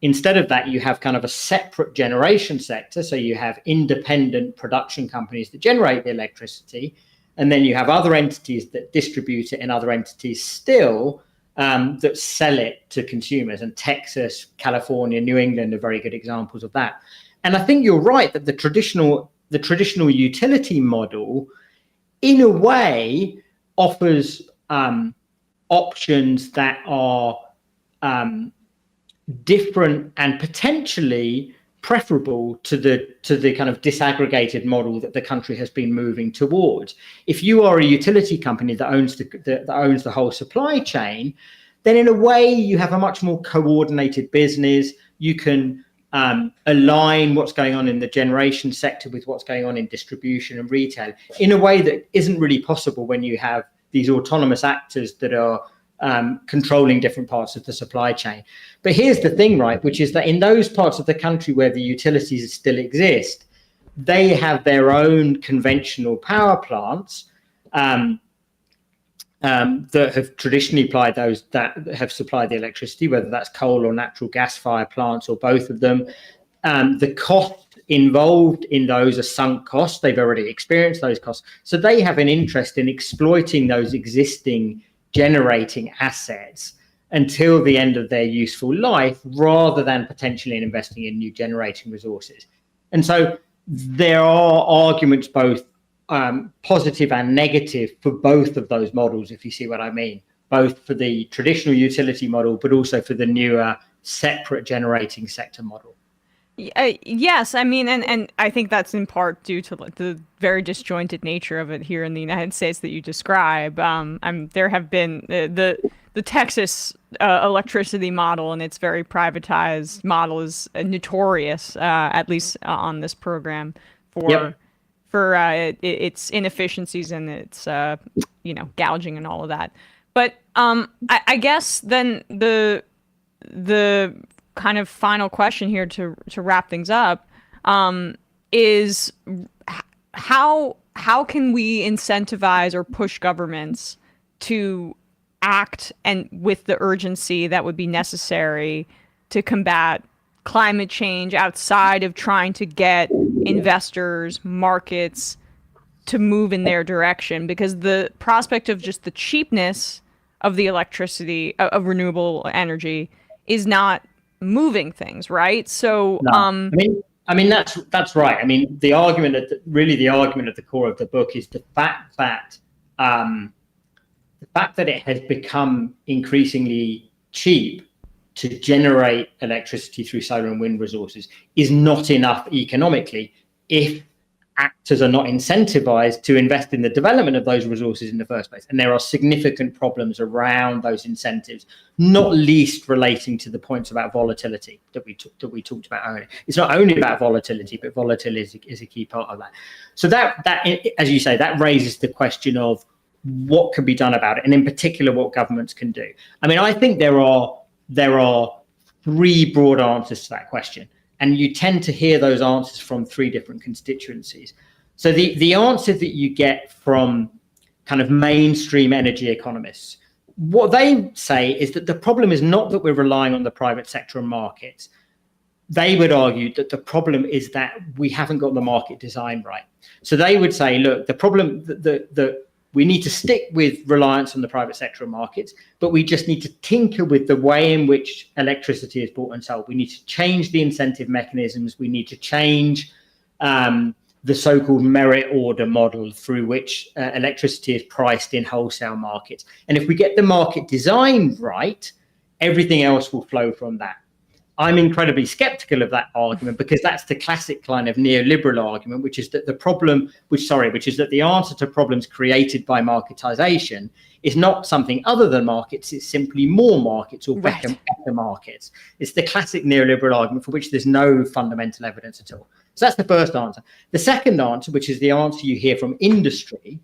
instead of that, you have kind of a separate generation sector. So you have independent production companies that generate the electricity, and then you have other entities that distribute it, and other entities still that sell it to consumers. And Texas, California, New England are very good examples of that. And I think you're right that the traditional utility model, in a way, offers options that are different and potentially preferable to the kind of disaggregated model that the country has been moving towards. If you are a utility company that owns the whole supply chain, then in a way you have a much more coordinated business. You can align what's going on in the generation sector with what's going on in distribution and retail in a way that isn't really possible when you have these autonomous actors that are controlling different parts of the supply chain. But here's the thing, right, which is that in those parts of the country where the utilities still exist, they have their own conventional power plants that have traditionally applied those that have supplied the electricity, whether that's coal or natural gas fired plants or both of them. The cost involved in those are sunk costs. They've already experienced those costs. So they have an interest in exploiting those existing generating assets until the end of their useful life, rather than potentially investing in new generating resources. And so there are arguments, both positive and negative, for both of those models, if you see what I mean, both for the traditional utility model, but also for the newer separate generating sector model. Yes, I mean, and I think that's in part due to the very disjointed nature of it here in the United States that you describe. There have been the Texas electricity model, and its very privatized model is notorious, at least on this program, for its inefficiencies and its gouging and all of that. But I guess then the kind of final question here to wrap things up is how can we incentivize or push governments to act and with the urgency that would be necessary to combat climate change outside of trying to get investors, markets to move in their direction? Because the prospect of just the cheapness of the electricity, of renewable energy, is not moving things, right? So, No. I mean that's right. I mean, the argument at the core of the book is the fact that it has become increasingly cheap to generate electricity through solar and wind resources is not enough economically if actors are not incentivized to invest in the development of those resources in the first place. And there are significant problems around those incentives, not least relating to the points about volatility that we talked about earlier. It's not only about volatility, but volatility is a key part of that. So that, as you say, that raises the question of what can be done about it, and in particular, what governments can do. I mean, I think there are three broad answers to that question. And you tend to hear those answers from three different constituencies. So the answer that you get from kind of mainstream energy economists, what they say is that the problem is not that we're relying on the private sector and markets. They would argue that the problem is that we haven't got the market design right. So they would say, look, the problem, we need to stick with reliance on the private sector and markets, but we just need to tinker with the way in which electricity is bought and sold. We need to change the incentive mechanisms. We need to change the so-called merit order model through which electricity is priced in wholesale markets. And if we get the market designed right, everything else will flow from that. I'm incredibly skeptical of that argument because that's the classic kind of neoliberal argument, which is that the answer to problems created by marketization is not something other than markets. It's simply more markets or better markets. It's the classic neoliberal argument for which there's no fundamental evidence at all. So that's the first answer. The second answer, which is the answer you hear from industry,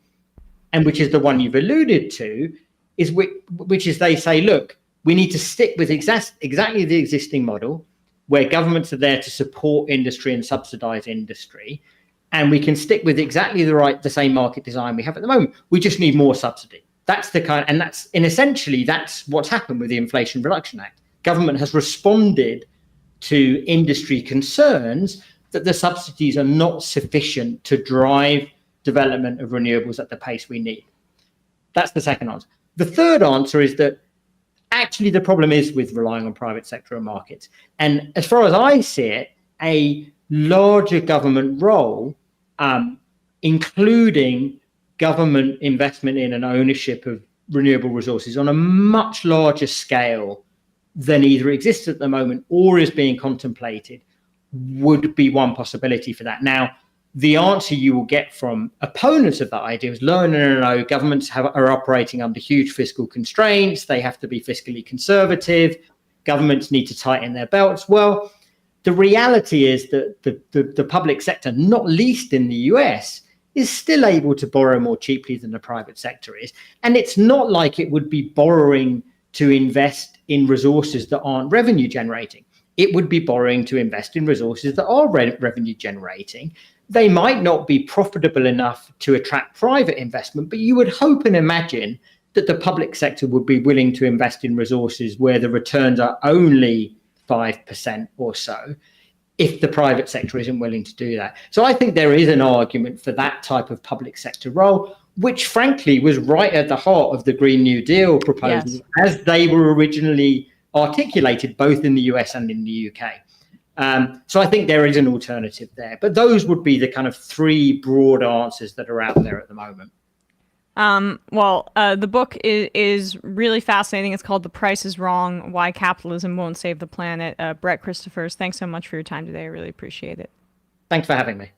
and which is the one you've alluded to, is which is they say, look, we need to stick with exactly the existing model where governments are there to support industry and subsidize industry. And we can stick with exactly the same market design we have at the moment. We just need more subsidy. That's essentially that's what's happened with the Inflation Reduction Act. Government has responded to industry concerns that the subsidies are not sufficient to drive development of renewables at the pace we need. That's the second answer. The third answer is that actually, the problem is with relying on private sector and markets. And as far as I see it, a larger government role, including government investment in and ownership of renewable resources on a much larger scale than either exists at the moment or is being contemplated, would be one possibility for that. Now, the answer you will get from opponents of that idea is, no, governments are operating under huge fiscal constraints. They have to be fiscally conservative. Governments need to tighten their belts. Well, the reality is that the public sector, not least in the US, is still able to borrow more cheaply than the private sector is. And it's not like it would be borrowing to invest in resources that aren't revenue generating. It would be borrowing to invest in resources that are revenue generating. They might not be profitable enough to attract private investment, but you would hope and imagine that the public sector would be willing to invest in resources where the returns are only 5% or so, if the private sector isn't willing to do that. So I think there is an argument for that type of public sector role, which frankly was right at the heart of the Green New Deal proposals as they were originally articulated both in the US and in the UK. So I think there is an alternative there, but those would be the kind of three broad answers that are out there at the moment. The book is really fascinating. It's called The Price is Wrong, Why Capitalism Won't Save the Planet. Brett Christophers, thanks so much for your time today. I really appreciate it. Thanks for having me.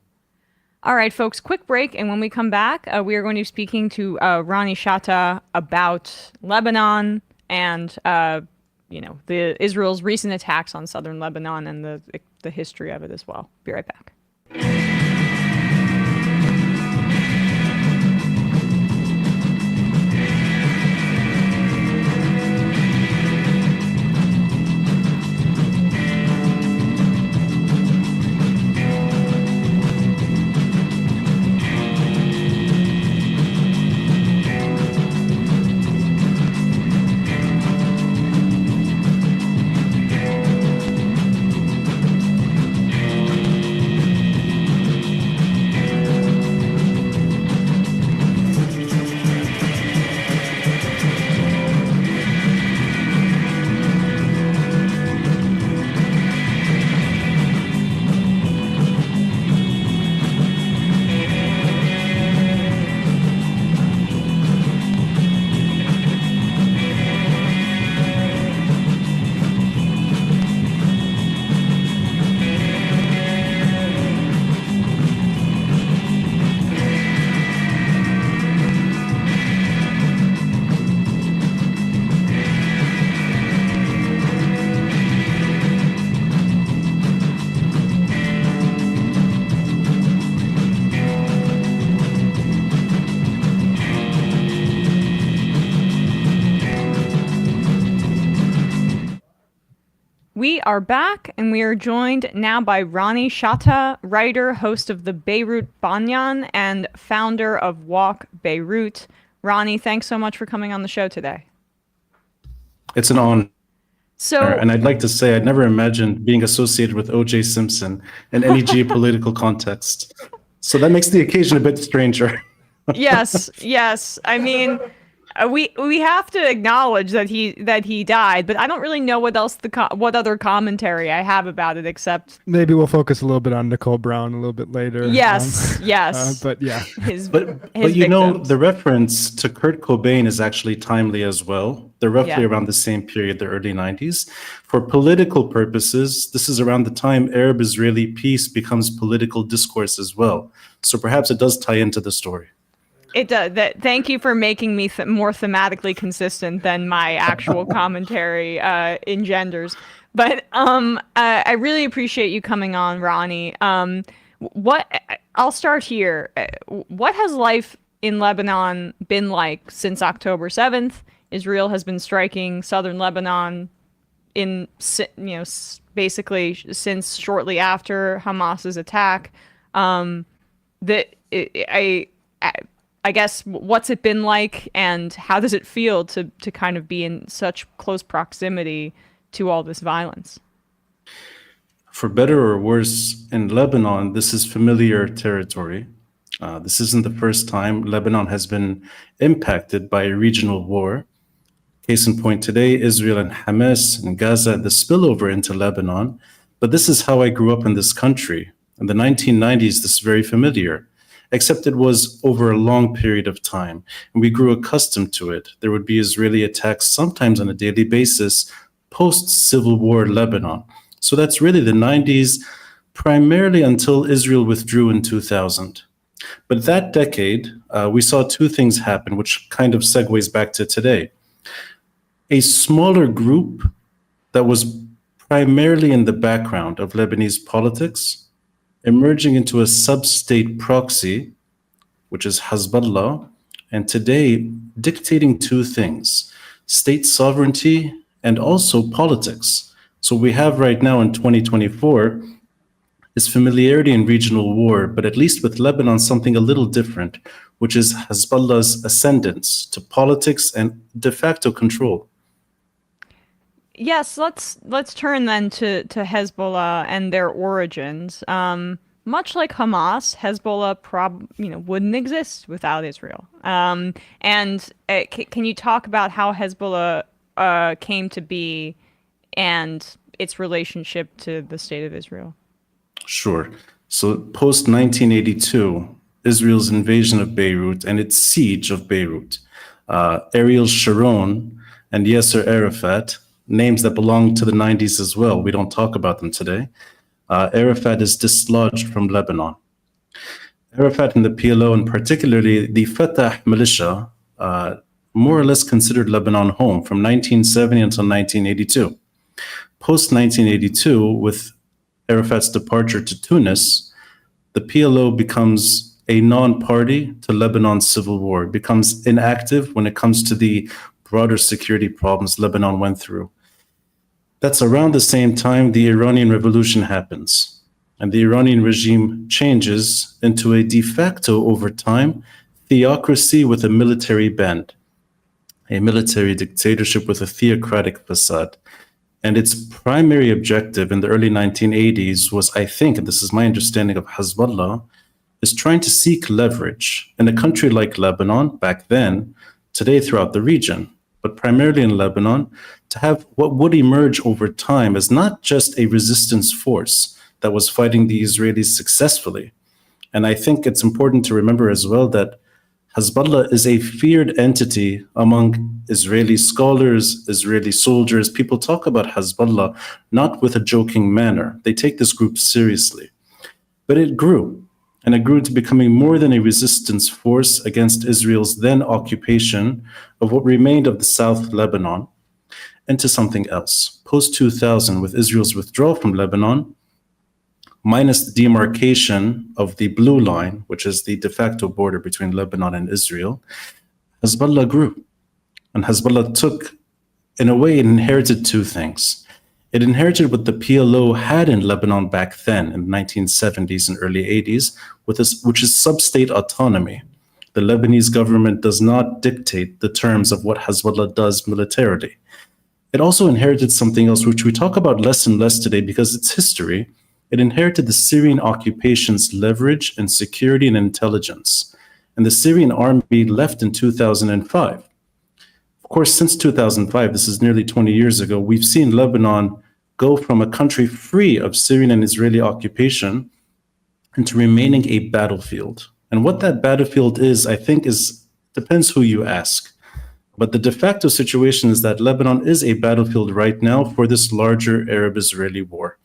All right, folks, quick break. And when we come back, we are going to be speaking to Ronnie Chatah about Lebanon and Israel's recent attacks on southern Lebanon and the history of it as well. Be right back. We are back, and we are joined now by Ronnie Chatah, writer, host of the Beirut Banyan, and founder of Walk Beirut. Ronnie, thanks so much for coming on the show today. It's an honor. So, And I'd like to say I'd never imagined being associated with O.J. Simpson in any geopolitical context. So that makes the occasion a bit stranger. yes. I mean, we have to acknowledge that he died, but I don't really know what else what other commentary I have about it except maybe we'll focus a little bit on Nicole Brown a little bit later. Yes. But yeah, but you know, the reference to Kurt Cobain is actually timely as well. They're roughly around the same period, the early 90s. For political purposes, this is around the time Arab-Israeli peace becomes political discourse as well. So perhaps it does tie into the story. It does. Thank you for making me more thematically consistent than my actual commentary engenders. But I really appreciate you coming on, Ronnie. I'll start here. What has life in Lebanon been like since October 7th? Israel has been striking southern Lebanon basically since shortly after Hamas's attack. I guess, what's it been like, and how does it feel to kind of be in such close proximity to all this violence? For better or worse, in Lebanon, this is familiar territory. This isn't the first time Lebanon has been impacted by a regional war. Case in point today, Israel and Hamas and Gaza, the spillover into Lebanon. But this is how I grew up in this country. In the 1990s, this is very familiar. Except it was over a long period of time, and we grew accustomed to it. There would be Israeli attacks sometimes on a daily basis post-Civil War Lebanon. So that's really the 90s, primarily until Israel withdrew in 2000. But that decade, we saw two things happen, which kind of segues back to today. A smaller group that was primarily in the background of Lebanese politics, emerging into a sub-state proxy, which is Hezbollah, and today dictating two things, state sovereignty and also politics. So we have right now in 2024 is familiarity in regional war, but at least with Lebanon, something a little different, which is Hezbollah's ascendance to politics and de facto control. Yes, let's turn then to Hezbollah and their origins. Much like Hamas, Hezbollah wouldn't exist without Israel. Can you talk about how Hezbollah came to be and its relationship to the state of Israel? Sure. So post 1982, Israel's invasion of Beirut and its siege of Beirut, Ariel Sharon and Yasser Arafat, names that belong to the 90s as well. We don't talk about them today. Arafat is dislodged from Lebanon. Arafat and the PLO, and particularly the Fatah militia, more or less considered Lebanon home from 1970 until 1982. Post 1982, with Arafat's departure to Tunis, the PLO becomes a non-party to Lebanon's civil war, becomes inactive when it comes to the broader security problems Lebanon went through. That's around the same time the Iranian Revolution happens, and the Iranian regime changes into a de facto, over time, theocracy with a military bend, a military dictatorship with a theocratic facade. And its primary objective in the early 1980s was, I think, and this is my understanding of Hezbollah, is trying to seek leverage in a country like Lebanon back then, today throughout the region, but primarily in Lebanon, to have what would emerge over time as not just a resistance force that was fighting the Israelis successfully. And I think it's important to remember as well that Hezbollah is a feared entity among Israeli scholars, Israeli soldiers. People talk about Hezbollah not with a joking manner. They take this group seriously. But it grew, and it grew to becoming more than a resistance force against Israel's then occupation of what remained of the South Lebanon, into something else. Post-2000, with Israel's withdrawal from Lebanon, minus the demarcation of the blue line, which is the de facto border between Lebanon and Israel, Hezbollah grew. And Hezbollah took, in a way, it inherited two things. It inherited what the PLO had in Lebanon back then in the 1970s and early 80s, which is sub-state autonomy. The Lebanese government does not dictate the terms of what Hezbollah does militarily. It also inherited something else, which we talk about less and less today because it's history. It inherited the Syrian occupation's leverage and security and intelligence. And the Syrian army left in 2005. Of course, since 2005, this is nearly 20 years ago, we've seen Lebanon go from a country free of Syrian and Israeli occupation into remaining a battlefield. And what that battlefield is, I think, depends who you ask. But the de facto situation is that Lebanon is a battlefield right now for this larger Arab-Israeli war.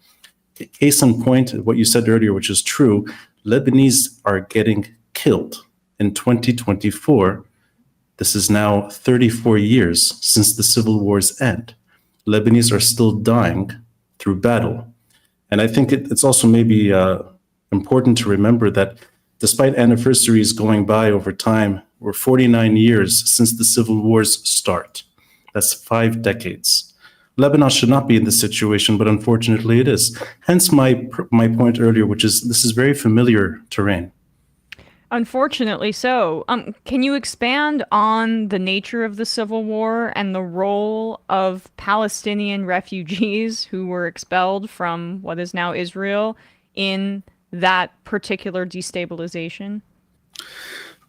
Case in point, what you said earlier, which is true, Lebanese are getting killed. In 2024, this is now 34 years since the civil war's end. Lebanese are still dying through battle. And I think it's also maybe important to remember that despite anniversaries going by over time, we're 49 years since the civil war's start. That's 5 decades. Lebanon should not be in this situation, but unfortunately it is. Hence my point earlier, which is this is very familiar terrain. Unfortunately so. Can you expand on the nature of the civil war and the role of Palestinian refugees who were expelled from what is now Israel in that particular destabilization?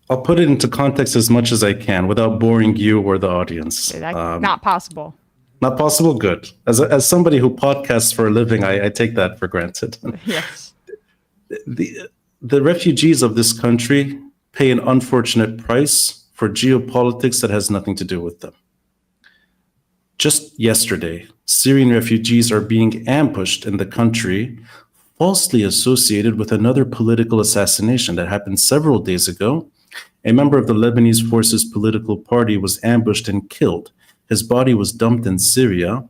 I'll put it into context as much as I can without boring you or the audience. Not possible. Not possible? Good. As somebody who podcasts for a living, I take that for granted. Yes. The refugees of this country pay an unfortunate price for geopolitics that has nothing to do with them. Just yesterday, Syrian refugees are being ambushed in the country, falsely associated with another political assassination that happened several days ago. A member of the Lebanese Forces political party was ambushed and killed. His body was dumped in Syria.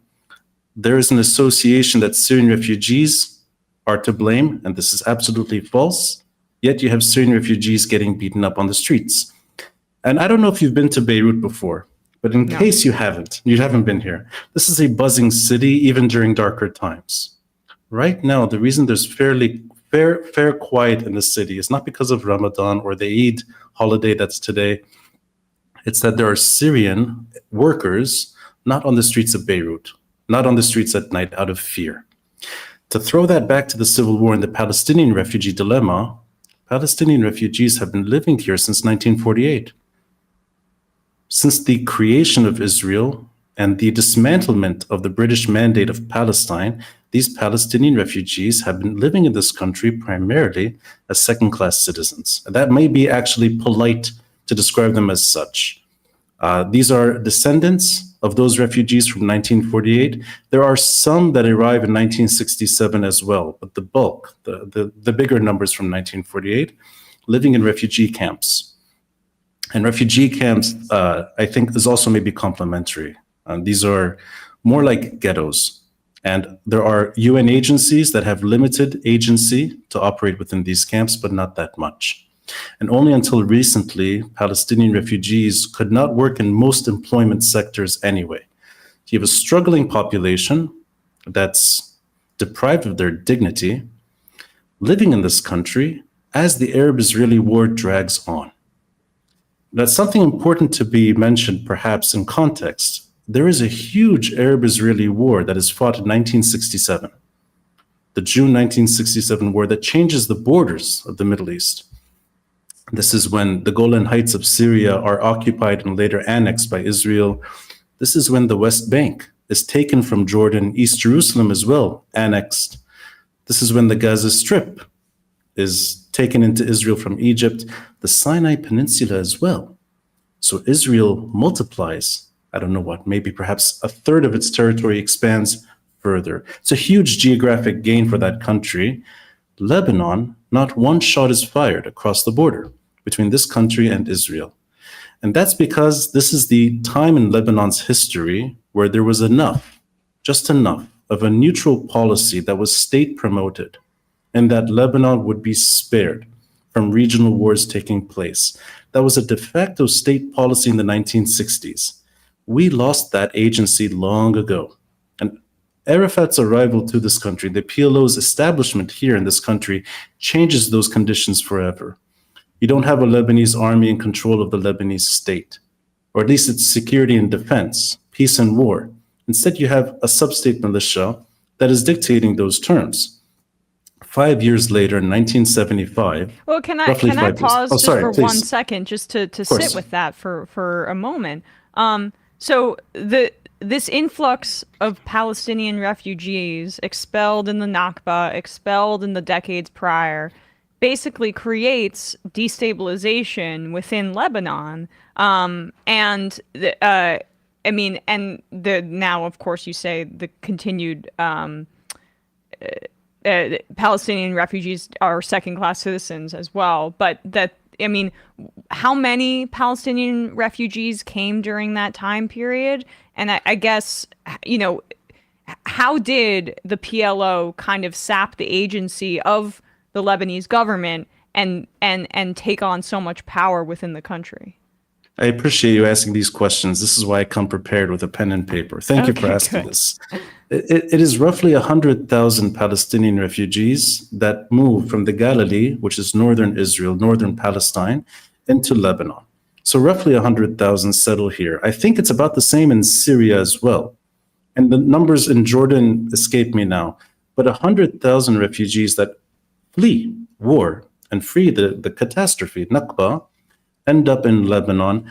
There is an association that Syrian refugees are to blame, and this is absolutely false. Yet you have Syrian refugees getting beaten up on the streets. And I don't know if you've been to Beirut before, but in case you haven't been here, this is a buzzing city even during darker times. Right now, the reason there's fair quiet in the city is not because of Ramadan or the Eid holiday that's today. It's that there are Syrian workers not on the streets of Beirut, not on the streets at night out of fear. To throw that back to the civil war and the Palestinian refugee dilemma, Palestinian refugees have been living here since 1948. Since the creation of Israel and the dismantlement of the British Mandate of Palestine, these Palestinian refugees have been living in this country primarily as second-class citizens. That may be actually polite to describe them as such. These are descendants of those refugees from 1948. There are some that arrive in 1967 as well, but the bulk, the bigger numbers from 1948, living in refugee camps. And refugee camps, I think, is also maybe complementary. These are more like ghettos. And there are UN agencies that have limited agency to operate within these camps, but not that much. And only until recently, Palestinian refugees could not work in most employment sectors anyway. You have a struggling population that's deprived of their dignity, living in this country as the Arab-Israeli war drags on. That's something important to be mentioned, perhaps in context. There is a huge Arab-Israeli war that is fought in 1967, the June 1967 war that changes the borders of the Middle East. This is when the Golan Heights of Syria are occupied and later annexed by Israel. This is when the West Bank is taken from Jordan, East Jerusalem as well, annexed. This is when the Gaza Strip is taken into Israel from Egypt, the Sinai Peninsula as well. So Israel multiplies, I don't know what, maybe perhaps a third of its territory expands further. It's a huge geographic gain for that country. Lebanon, not one shot is fired across the border between this country and Israel. And that's because this is the time in Lebanon's history where there was enough, just enough, of a neutral policy that was state promoted and that Lebanon would be spared from regional wars taking place. That was a de facto state policy in the 1960s. We lost that agency long ago. Arafat's arrival to this country, the PLO's establishment here in this country, changes those conditions forever. You don't have a Lebanese army in control of the Lebanese state, or at least its security and defense, peace and war. Instead, you have a sub-state militia that is dictating those terms. 5 years later, in 1975. Well, can I pause just for 1 second, just to sit with that for a moment? So this influx of Palestinian refugees expelled in the Nakba, expelled in the decades prior, basically creates destabilization within Lebanon. And now, of course, you say the continued Palestinian refugees are second-class citizens as well. But how many Palestinian refugees came during that time period? And I guess, how did the PLO kind of sap the agency of the Lebanese government and take on so much power within the country? I appreciate you asking these questions. This is why I come prepared with a pen and paper. Thank you for asking this. It is roughly 100,000 Palestinian refugees that moved from the Galilee, which is northern Israel, northern Palestine, into Lebanon. So roughly 100,000 settle here. I think it's about the same in Syria as well. And the numbers in Jordan escape me now. But 100,000 refugees that flee war and flee the catastrophe, Nakba, end up in Lebanon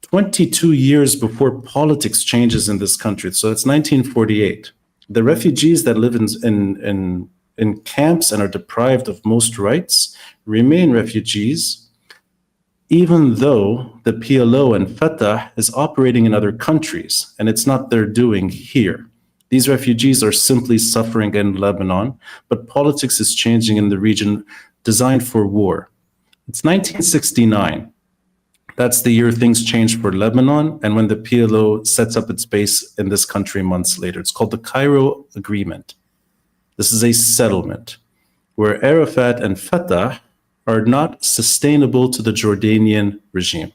22 years before politics changes in this country. So it's 1948. The refugees that live in camps and are deprived of most rights remain refugees, even though the PLO and Fatah is operating in other countries, and it's not their doing here. These refugees are simply suffering in Lebanon, but politics is changing in the region designed for war. It's 1969. That's the year things changed for Lebanon, and when the PLO sets up its base in this country months later. It's called the Cairo Agreement. This is a settlement where Arafat and Fatah are not sustainable to the Jordanian regime.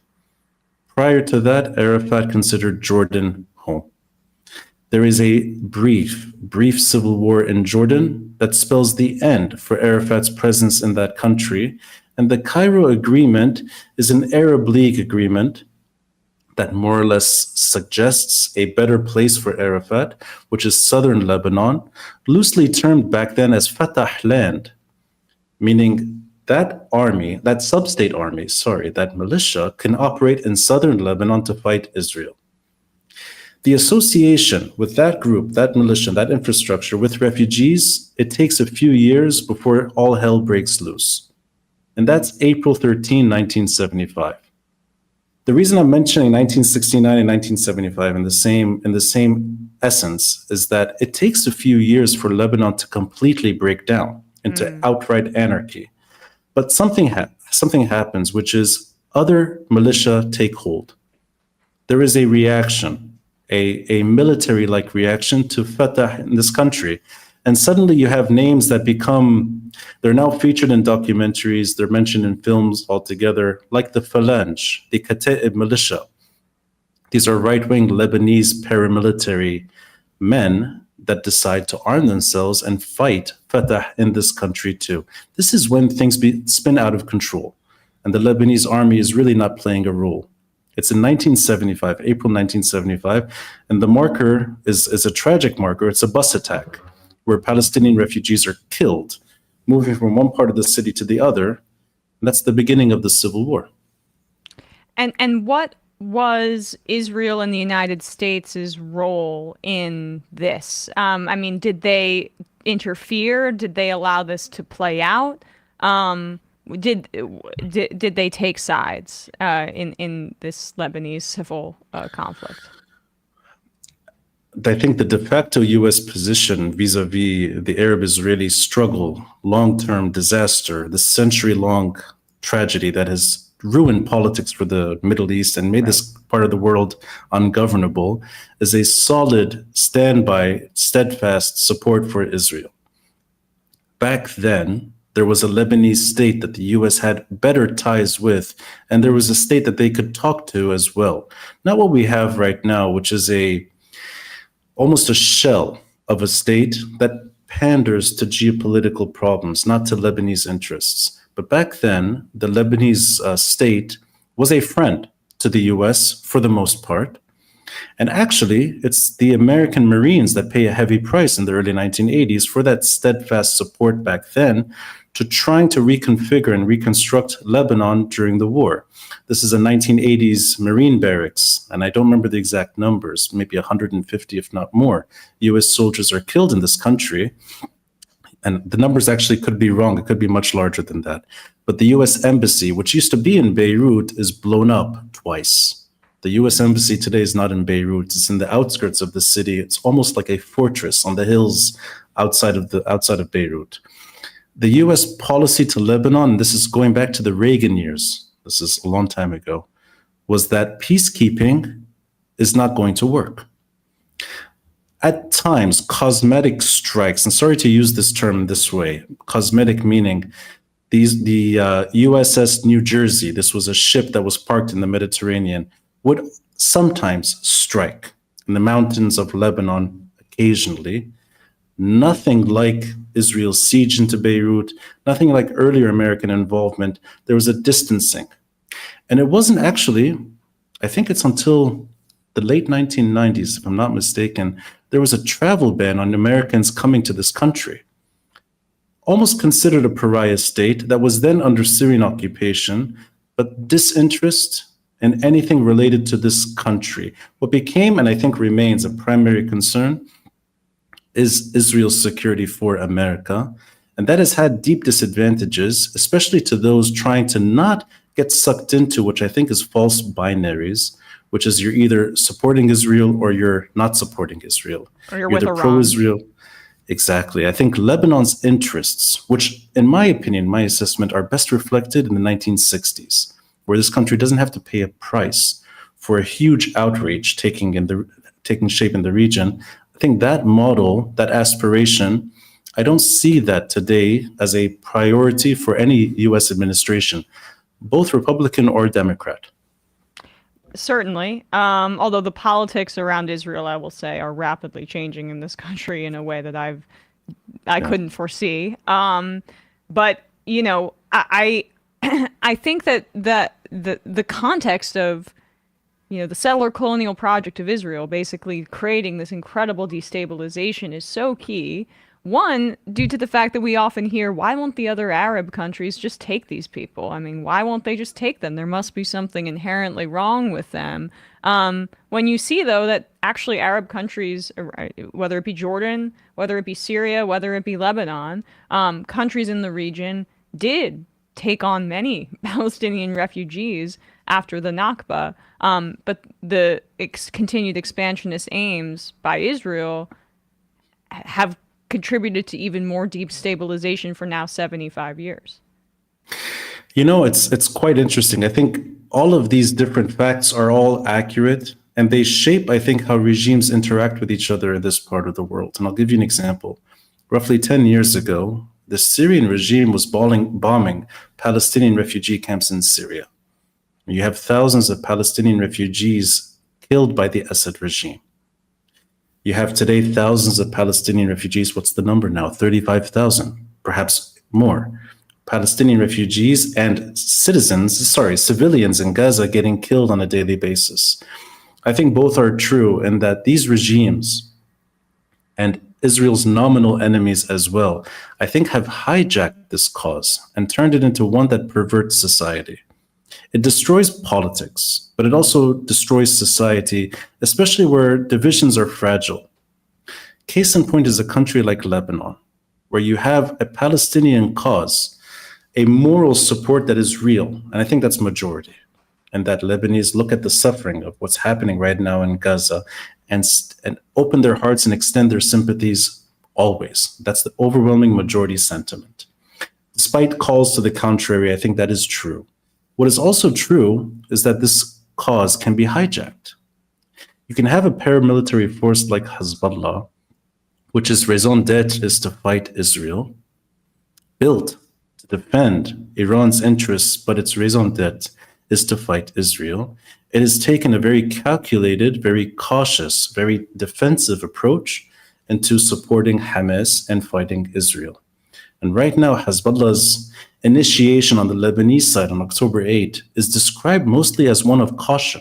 Prior to that, Arafat considered Jordan home. There is a brief civil war in Jordan that spells the end for Arafat's presence in that country. And the Cairo Agreement is an Arab League agreement that more or less suggests a better place for Arafat, which is southern Lebanon, loosely termed back then as Fatah land, meaning that army, that sub-state army, that militia can operate in southern Lebanon to fight Israel. The association with that group, that militia, that infrastructure with refugees, it takes a few years before all hell breaks loose. And that's April 13, 1975. The reason I'm mentioning 1969 and 1975 in the same essence is that it takes a few years for Lebanon to completely break down into outright anarchy. But something happens, which is other militia take hold. There is a reaction, a military-like reaction to Fatah in this country. And suddenly you have names that they're now featured in documentaries, they're mentioned in films altogether, like the Phalange, the Kata'ib militia. These are right-wing Lebanese paramilitary men that decide to arm themselves and fight Fatah in this country too. This is when things spin out of control, and the Lebanese army is really not playing a role. It's in 1975, April 1975, and the marker is a tragic marker. It's a bus attack where Palestinian refugees are killed, moving from one part of the city to the other. And that's the beginning of the Civil War. And what was Israel and the United States' role in this? Did they interfere? Did they allow this to play out? Did they take sides in this Lebanese civil conflict? I think the de facto U.S. position vis-a-vis the Arab-Israeli struggle, long-term disaster, the century-long tragedy that has ruined politics for the Middle East and made this part of the world ungovernable, is a solid standby, steadfast support for Israel. Back then, there was a Lebanese state that the U.S. had better ties with, and there was a state that they could talk to as well. Not what we have right now, which is almost a shell of a state that panders to geopolitical problems, not to Lebanese interests. But back then, the Lebanese state was a friend to the US for the most part. And actually, it's the American Marines that pay a heavy price in the early 1980s for that steadfast support back then to trying to reconfigure and reconstruct Lebanon during the war. This is a 1980s Marine barracks, and I don't remember the exact numbers, maybe 150, if not more, US soldiers are killed in this country. And the numbers actually could be wrong. It could be much larger than that. But the US embassy, which used to be in Beirut, is blown up twice. The US embassy today is not in Beirut. It's in the outskirts of the city. It's almost like a fortress on the hills outside of Beirut. The US policy to Lebanon, this is going back to the Reagan years, this is a long time ago, was that peacekeeping is not going to work. At times, cosmetic strikes, and sorry to use this term this way, cosmetic meaning the USS New Jersey, this was a ship that was parked in the Mediterranean, would sometimes strike in the mountains of Lebanon occasionally. Nothing like Israel's siege into Beirut, nothing like earlier American involvement. There was a distancing. And it wasn't actually, I think it's until the late 1990s, if I'm not mistaken, there was a travel ban on Americans coming to this country. Almost considered a pariah state that was then under Syrian occupation, but disinterest in anything related to this country. What became, and I think remains, a primary concern is Israel's security for America. And that has had deep disadvantages, especially to those trying to not get sucked into, which I think is false binaries, which is you're either supporting Israel or you're not supporting Israel. Or you're with either Iran. Pro-Israel. Exactly. I think Lebanon's interests, which in my opinion, my assessment, are best reflected in the 1960s, where this country doesn't have to pay a price for a huge outreach taking shape in the region. I think that model, that aspiration, I don't see that today as a priority for any US administration, both Republican or Democrat. Certainly. Although the politics around Israel, I will say, are rapidly changing in this country in a way that I couldn't foresee. But you know, I think that the context of, you know, the settler colonial project of Israel basically creating this incredible destabilization is so key. One, due to the fact that we often hear, why won't the other Arab countries just take these people? I mean, why won't they just take them? There must be something inherently wrong with them. When you see, though, that actually Arab countries, whether it be Jordan, whether it be Syria, whether it be Lebanon, countries in the region did take on many Palestinian refugees after the Nakba. But the continued expansionist aims by Israel have contributed to even more deep stabilization for now 75 years. You know, it's quite interesting. I think all of these different facts are all accurate, and they shape, I think, how regimes interact with each other in this part of the world. And I'll give you an example. Roughly 10 years ago, the Syrian regime was bombing Palestinian refugee camps in Syria. You have thousands of Palestinian refugees killed by the Assad regime. You have today thousands of Palestinian refugees. What's the number now? 35,000, perhaps more. Palestinian refugees and civilians in Gaza getting killed on a daily basis. I think both are true in that these regimes and Israel's nominal enemies as well, I think, have hijacked this cause and turned it into one that perverts society. It destroys politics, but it also destroys society, especially where divisions are fragile. Case in point is a country like Lebanon, where you have a Palestinian cause, a moral support that is real, and I think that's majority, and that Lebanese look at the suffering of what's happening right now in Gaza and open their hearts and extend their sympathies always. That's the overwhelming majority sentiment. Despite calls to the contrary, I think that is true. What is also true is that this cause can be hijacked. You can have a paramilitary force like Hezbollah, which is raison d'etre is to fight Israel, built to defend Iran's interests, but its raison d'etre is to fight Israel. It has taken a very calculated, very cautious, very defensive approach into supporting Hamas and fighting Israel. And right now, Hezbollah's initiation on the Lebanese side on October 8 is described mostly as one of caution.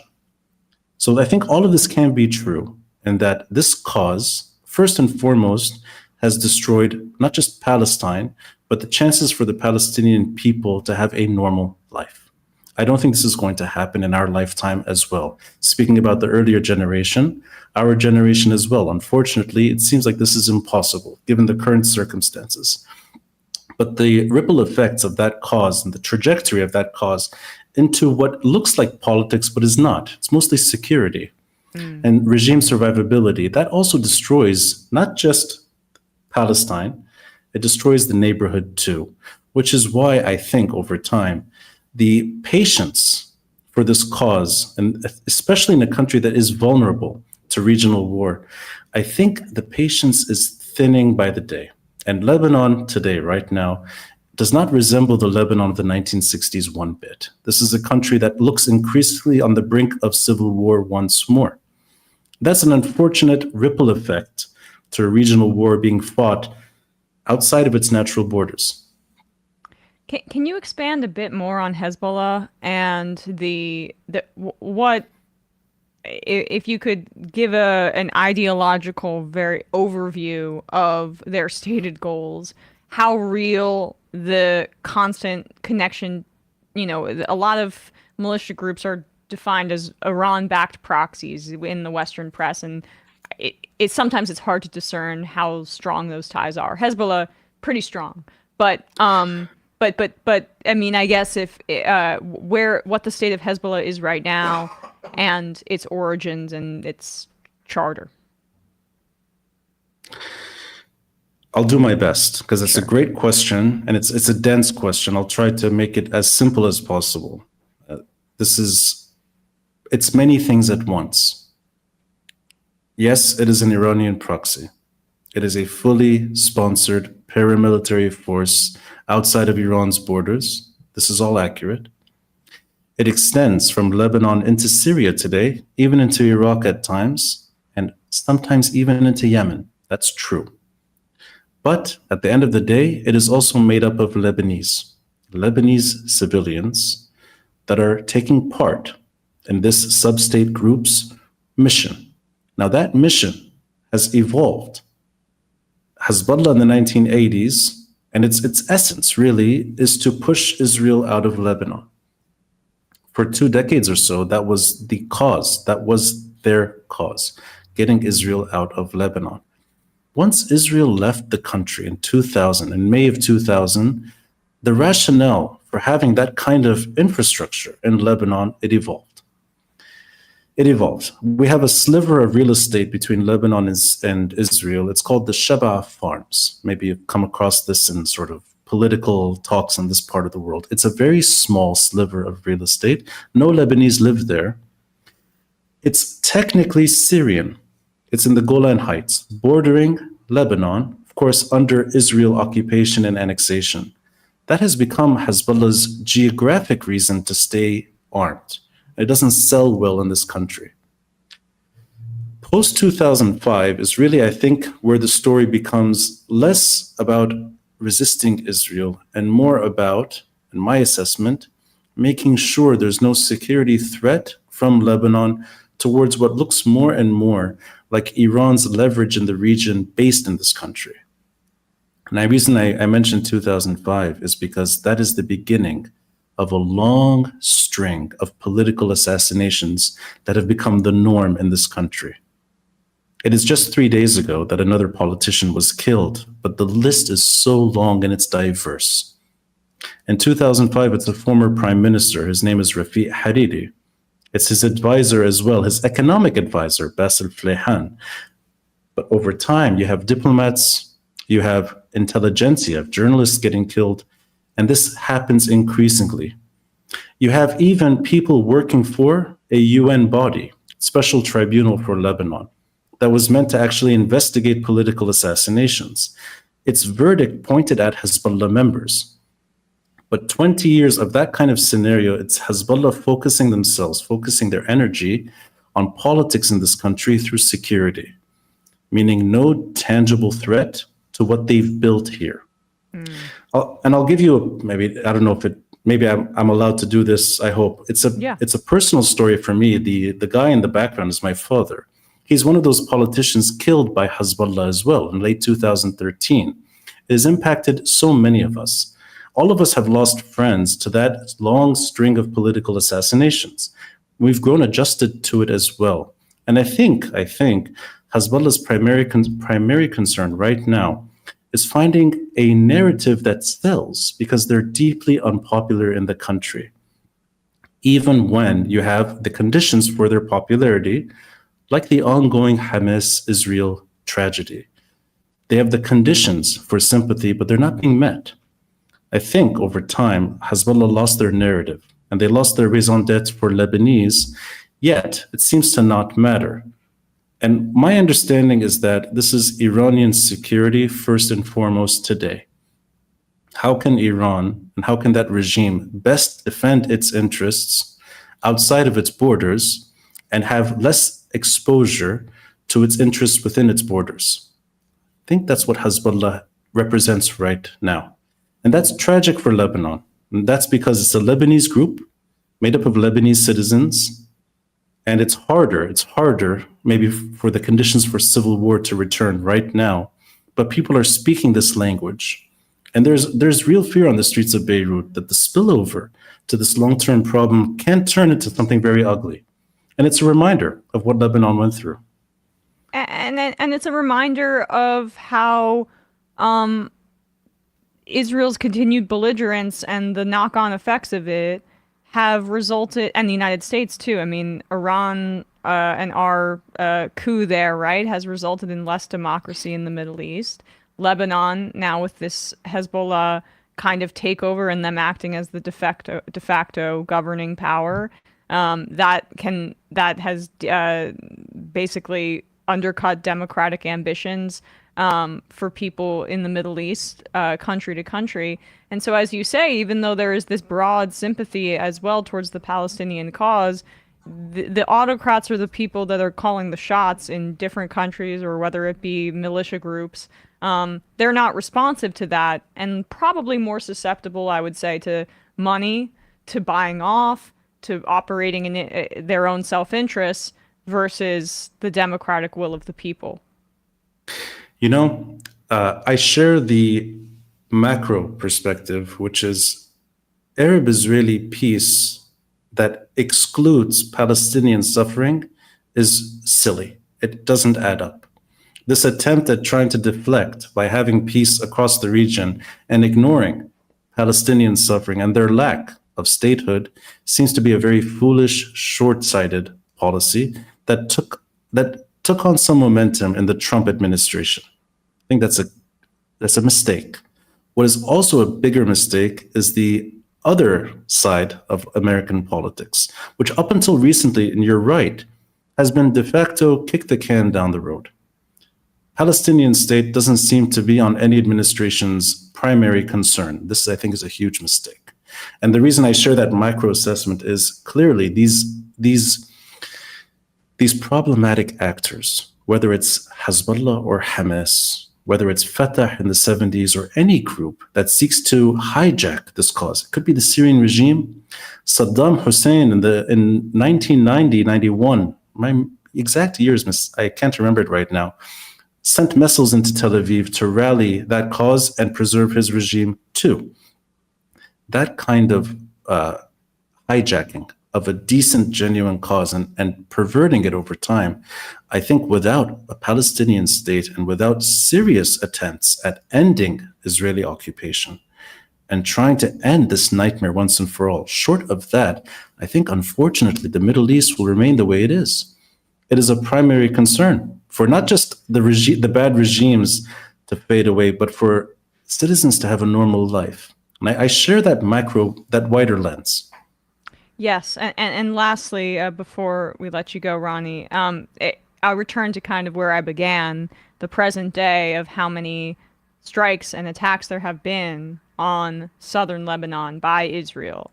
So I think all of this can be true, and that this cause, first and foremost, has destroyed not just Palestine, but the chances for the Palestinian people to have a normal life. I don't think this is going to happen in our lifetime as well. Speaking about the earlier generation, our generation as well, unfortunately, it seems like this is impossible given the current circumstances. But the ripple effects of that cause and the trajectory of that cause into what looks like politics but is not, it's mostly security and regime survivability, that also destroys not just Palestine, it destroys the neighborhood too, which is why I think over time, the patience for this cause, and especially in a country that is vulnerable to regional war, I think the patience is thinning by the day. And Lebanon today, right now, does not resemble the Lebanon of the 1960s one bit. This is a country that looks increasingly on the brink of civil war once more. That's an unfortunate ripple effect to a regional war being fought outside of its natural borders. Can you expand a bit more on Hezbollah and what, if you could give an ideological very overview of their stated goals, how real the constant connection, a lot of militia groups are defined as Iran-backed proxies in the Western press, and sometimes it's hard to discern how strong those ties are. Hezbollah, pretty strong, but I mean, I guess if what the state of Hezbollah is right now, and its origins and its charter. I'll do my best because it's a great question and it's a dense question. I'll try to make it as simple as possible. It's many things at once. Yes, it is an Iranian proxy. It is a fully sponsored paramilitary force outside of Iran's borders. This is all accurate. It extends from Lebanon into Syria today, even into Iraq at times, and sometimes even into Yemen. That's true. But at the end of the day, it is also made up of Lebanese civilians that are taking part in this sub-state group's mission. Now that mission has evolved. Hezbollah in the 1980s, and its essence really is to push Israel out of Lebanon. For 2 decades or so, that was the cause, that was their cause, getting Israel out of Lebanon. Once Israel left the country in 2000, in May of 2000, the rationale for having that kind of infrastructure in Lebanon, it evolved. We have a sliver of real estate between Lebanon and Israel. It's called the Sheba Farms. Maybe you've come across this in sort of political talks in this part of the world. It's a very small sliver of real estate. No Lebanese live there. It's technically Syrian. It's in the Golan Heights, bordering Lebanon, of course, under Israel occupation and annexation. That has become Hezbollah's geographic reason to stay armed. It doesn't sell well in this country. Post-2005 is really, I think, where the story becomes less about resisting Israel and more about, in my assessment, making sure there's no security threat from Lebanon towards what looks more and more like Iran's leverage in the region based in this country. And the reason I mentioned 2005 is because that is the beginning of a long string of political assassinations that have become the norm in this country. It is just 3 days ago that another politician was killed, but the list is so long and it's diverse. In 2005, it's a former prime minister. His name is Rafiq Hariri. It's his advisor as well, his economic advisor, Basil Fleihan. But over time, you have diplomats, you have intelligentsia, you have journalists getting killed, and this happens increasingly. You have even people working for a UN body, Special Tribunal for Lebanon, that was meant to actually investigate political assassinations. Its verdict pointed at Hezbollah members. But 20 years of that kind of scenario, it's Hezbollah focusing their energy on politics in this country through security. meaning no tangible threat to what they've built here. I'll give you maybe, I don't know if it, maybe I'm allowed to do this, I hope. It's a personal story for me. The guy in the background is my father. He's one of those politicians killed by Hezbollah as well in late 2013. It has impacted so many of us. All of us have lost friends to that long string of political assassinations. We've grown adjusted to it as well. And I think Hezbollah's primary concern right now is finding a narrative that sells because they're deeply unpopular in the country. Even when you have the conditions for their popularity, like the ongoing Hamas-Israel tragedy. They have the conditions for sympathy, but they're not being met. I think over time, Hezbollah lost their narrative and they lost their raison d'etre for Lebanese, yet it seems to not matter. And my understanding is that this is Iranian security first and foremost today. How can Iran and how can that regime best defend its interests outside of its borders and have less exposure to its interests within its borders? I think that's what Hezbollah represents right now. And that's tragic for Lebanon. And that's because it's a Lebanese group made up of Lebanese citizens. And it's harder maybe for the conditions for civil war to return right now. But people are speaking this language. And there's real fear on the streets of Beirut that the spillover to this long-term problem can turn into something very ugly. And it's a reminder of what Lebanon went through. And it's a reminder of how Israel's continued belligerence and the knock-on effects of it have resulted, and the United States too. I mean, Iran and our coup there, right, has resulted in less democracy in the Middle East. Lebanon, now with this Hezbollah kind of takeover and them acting as the de facto governing power, that has basically undercut democratic ambitions for people in the Middle East, country to country. And so, as you say, even though there is this broad sympathy as well towards the Palestinian cause, the autocrats are the people that are calling the shots in different countries, or whether it be militia groups. They're not responsive to that, and probably more susceptible, I would say, to money, to buying off, to operating in their own self-interests versus the democratic will of the people. You know, I share the macro perspective, which is Arab-Israeli peace that excludes Palestinian suffering is silly. It doesn't add up. This attempt at trying to deflect by having peace across the region and ignoring Palestinian suffering and their lack of statehood seems to be a very foolish, short-sighted policy that took on some momentum in the Trump administration. I think that's a mistake. What is also a bigger mistake is the other side of American politics, which up until recently, and you're right, has been de facto kick the can down the road. Palestinian state doesn't seem to be on any administration's primary concern. This, I think, is a huge mistake. And the reason I share that micro assessment is clearly these problematic actors, whether it's Hezbollah or Hamas, whether it's Fatah in the 70s or any group that seeks to hijack this cause. It could be the Syrian regime, Saddam Hussein in 1990, 91, my exact years, I can't remember it right now, sent missiles into Tel Aviv to rally that cause and preserve his regime too. That kind of hijacking of a decent, genuine cause and perverting it over time, I think without a Palestinian state and without serious attempts at ending Israeli occupation and trying to end this nightmare once and for all, short of that, I think unfortunately the Middle East will remain the way it is. It is a primary concern for not just the bad regimes to fade away, but for citizens to have a normal life. And I share that wider lens. Yes, and lastly, before we let you go, Ronnie, I'll return to kind of where I began, the present day of how many strikes and attacks there have been on southern Lebanon by Israel.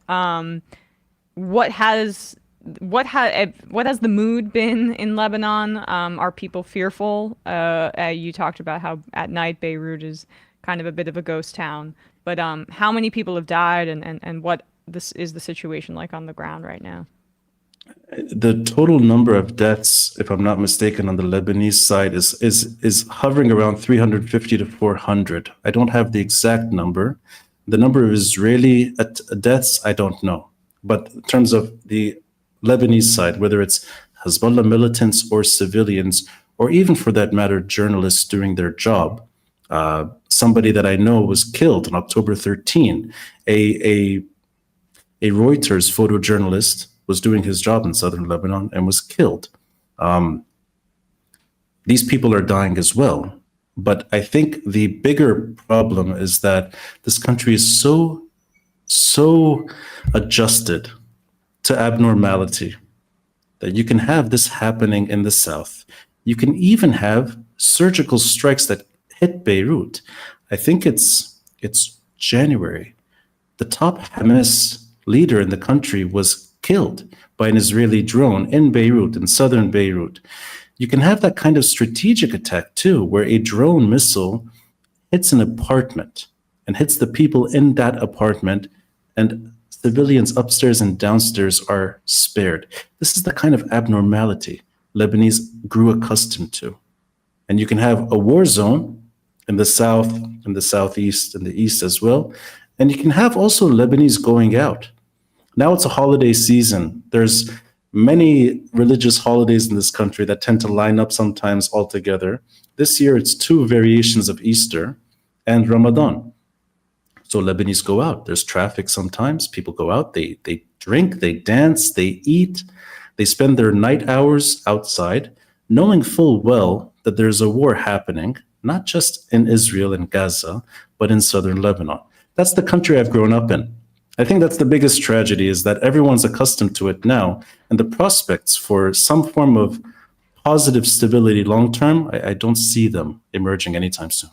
What has what has the mood been in Lebanon? Are people fearful? You talked about how at night Beirut is kind of a bit of a ghost town, but how many people have died, and what this is the situation like on the ground right now? The total number of deaths, if I'm not mistaken, on the Lebanese side is hovering around 350 to 400. I don't have the exact number. The number of Israeli deaths, I don't know. But in terms of the Lebanese side, whether it's Hezbollah militants or civilians, or even for that matter, journalists doing their job, somebody that I know was killed on October 13. A Reuters photojournalist was doing his job in southern Lebanon and was killed. These people are dying as well. But I think the bigger problem is that this country is so adjusted to abnormality that you can have this happening in the south. You can even have surgical strikes that hit Beirut. I think it's January. The top Hamas leader in the country was killed by an Israeli drone in Beirut, in southern Beirut. You can have that kind of strategic attack too, where a drone missile hits an apartment and hits the people in that apartment, and civilians upstairs and downstairs are spared. This is the kind of abnormality Lebanese grew accustomed to. And you can have a war zone in the south, in the southeast, in the east as well. And you can have also Lebanese going out. Now it's a holiday season. There's many religious holidays in this country that tend to line up sometimes all together. This year it's 2 variations of Easter and Ramadan. So Lebanese go out. There's traffic sometimes. People go out, they drink, they dance, they eat. They spend their night hours outside, knowing full well that there's a war happening, not just in Israel and Gaza, but in southern Lebanon. That's the country I've grown up in. I think that's the biggest tragedy, is that everyone's accustomed to it now, and the prospects for some form of positive stability long term, I don't see them emerging anytime soon.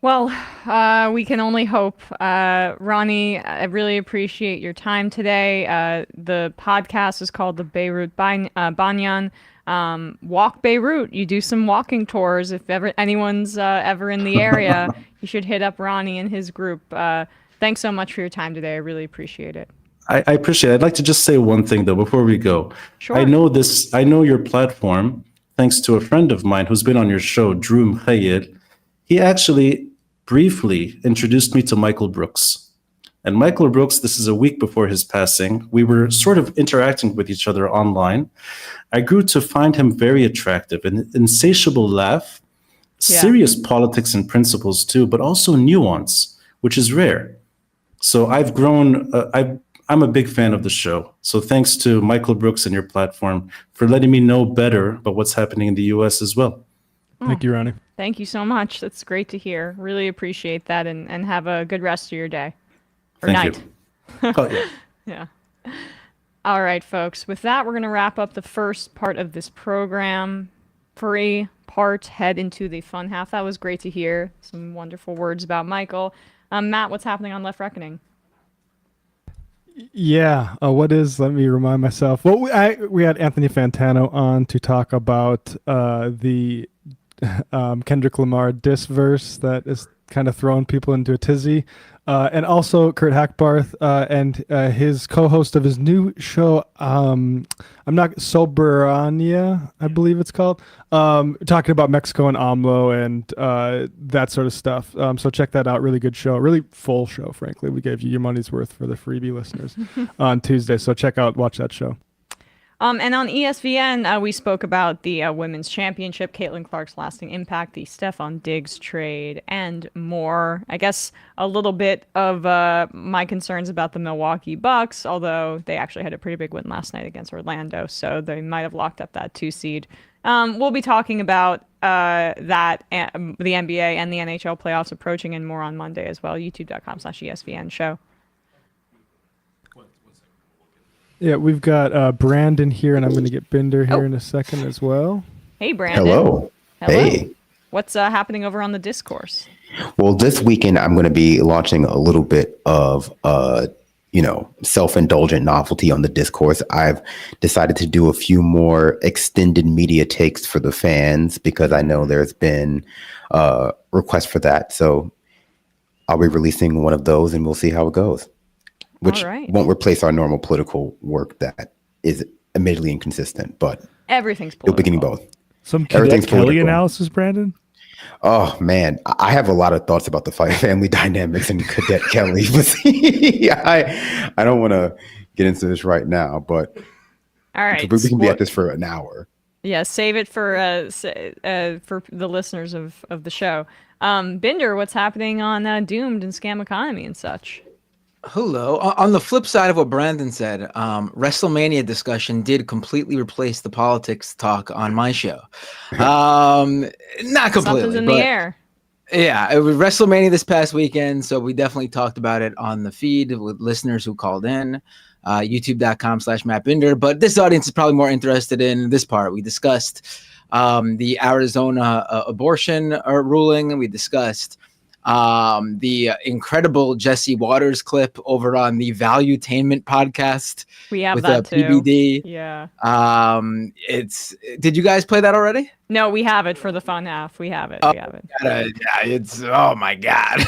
Well, we can only hope. Ronnie, I really appreciate your time today. The podcast is called the Beirut Banyan. Walk Beirut. You do some walking tours. If ever anyone's ever in the area, you should hit up Ronnie and his group. Thanks so much for your time today. I really appreciate it. I appreciate it. I'd like to just say one thing, though, before we go. Sure. I know your platform, thanks to a friend of mine who's been on your show, Drew Mkhayed. He actually briefly introduced me to Michael Brooks. And Michael Brooks, this is a week before his passing. We were sort of interacting with each other online. I grew to find him very attractive, an insatiable laugh, serious politics and principles too, but also nuance, which is rare. So I've grown, I'm a big fan of the show. So thanks to Michael Brooks and your platform for letting me know better about what's happening in the US as well. Thank you, Ronnie. Thank you so much. That's great to hear. Really appreciate that, and have a good rest of your day. Or Thank night. you. Oh, yeah. Yeah. All right, folks. With that, we're going to wrap up the first part of this program. 3 parts head into the fun half. That was great to hear. Some wonderful words about Michael. Matt, what's happening on Left Reckoning? Yeah. Let me remind myself. Well, we had Anthony Fantano on to talk about the Kendrick Lamar diss verse that is kind of throwing people into a tizzy. And also Kurt Hackbarth and his co-host of his new show, I'm not Soberania, I believe it's called, talking about Mexico and AMLO and that sort of stuff. So check that out. Really good show. Really full show, frankly. We gave you your money's worth for the freebie listeners on Tuesday. So watch that show. And on ESPN, we spoke about the Women's Championship, Caitlin Clark's lasting impact, the Stephon Diggs trade, and more. I guess a little bit of my concerns about the Milwaukee Bucks, although they actually had a pretty big win last night against Orlando, so they might have locked up that 2 seed. We'll be talking about the NBA and the NHL playoffs approaching and more on Monday as well. YouTube.com/ESPN show. Yeah, we've got Brandon here, and I'm going to get Binder here in a second as well. Hey, Brandon. Hello. Hey. What's happening over on the discourse? Well, this weekend I'm going to be launching a little bit of self-indulgent novelty on the discourse, I've decided to do a few more extended media takes for the fans because I know there's been requests for that. So I'll be releasing one of those and we'll see how it goes, which won't replace our normal political work that is admittedly inconsistent, but everything's political. You'll be getting both. Some Cadet Kelly analysis, Brandon? Oh, man. I have a lot of thoughts about the family dynamics and Cadet Kelly. But I don't want to get into this right now, but all right, we can be at this for an hour. Yeah, save it for the listeners of the show. Binder, what's happening on Doomed and Scam Economy and such? Hello. On the flip side of what Brandon said, WrestleMania discussion did completely replace the politics talk on my show. Not completely. Something's in the air. Yeah, it was WrestleMania this past weekend, so we definitely talked about it on the feed with listeners who called in, youtube.com/MattBinder. But this audience is probably more interested in this part. We discussed the Arizona abortion ruling, and we discussed the incredible Jesse Waters clip over on the Valuetainment podcast. We have with that too. PBD. Yeah. Did you guys play that already? No, we have it for the fun half. We have it. Oh my God.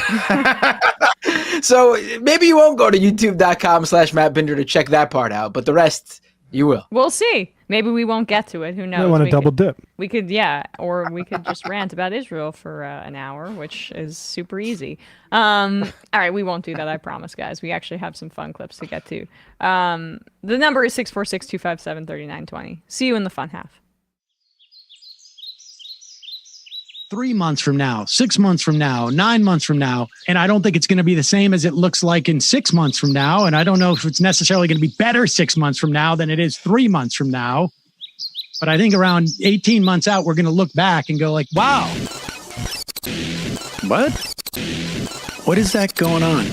So maybe you won't go to youtube.com/MattBinder to check that part out, but the rest you will. We'll see. Maybe we won't get to it. Who knows? I want to double dip. We could, or we could just rant about Israel for an hour, which is super easy. All right, we won't do that, I promise, guys. We actually have some fun clips to get to. The number is 646-257-3920. See you in the fun half. 3 months from now, 6 months from now, 9 months from now. And I don't think it's going to be the same as it looks like in 6 months from now. And I don't know if it's necessarily going to be better 6 months from now than it is 3 months from now. But I think around 18 months out, we're going to look back and go like, wow. What? What is that going on?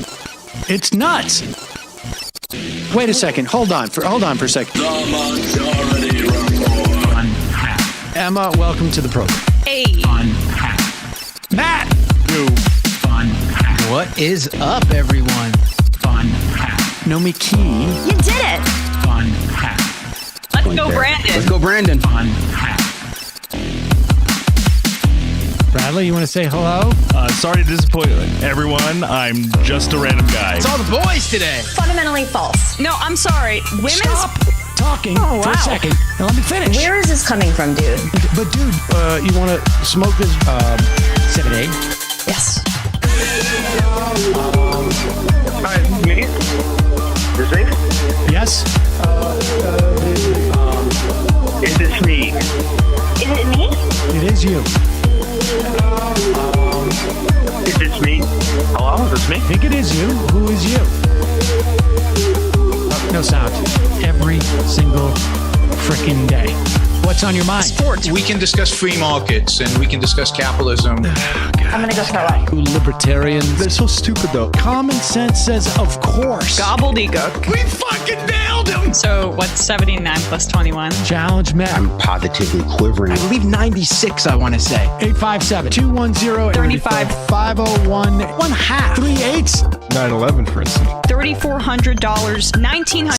It's nuts. Wait a second. Hold on for a second. EmMajority Report. Emma, welcome to the program. Hey. Matt. What is up, everyone? Nomi Key. You did it. Let's go, Brandon. Let's go, Brandon. Bradley, you want to say hello? Sorry to disappoint everyone. I'm just a random guy. It's all the boys today. Fundamentally false. No, I'm sorry. Women's Stop talking for a second and let me finish. Where is this coming from, dude? But dude, you want to smoke this 7A? Yes. Hi, me? Is it? Yes. Is this me? Is it me? It is you. Is this me? Hello, is this me? I think it is you. Who is you? No sound. Every single freaking day. What's on your mind? Sports. We can discuss free markets and we can discuss capitalism. I'm gonna go throw up. Libertarians. They're so stupid though. Common sense says, of course. gobbledygook. We fucking nailed him! So what's 79 plus 21? Challenge Matt. I'm positively quivering. I believe 96, I want to say. 857-210-35-501. 1/2. 3/8. 9/11, for instance. $3,400, $1,900.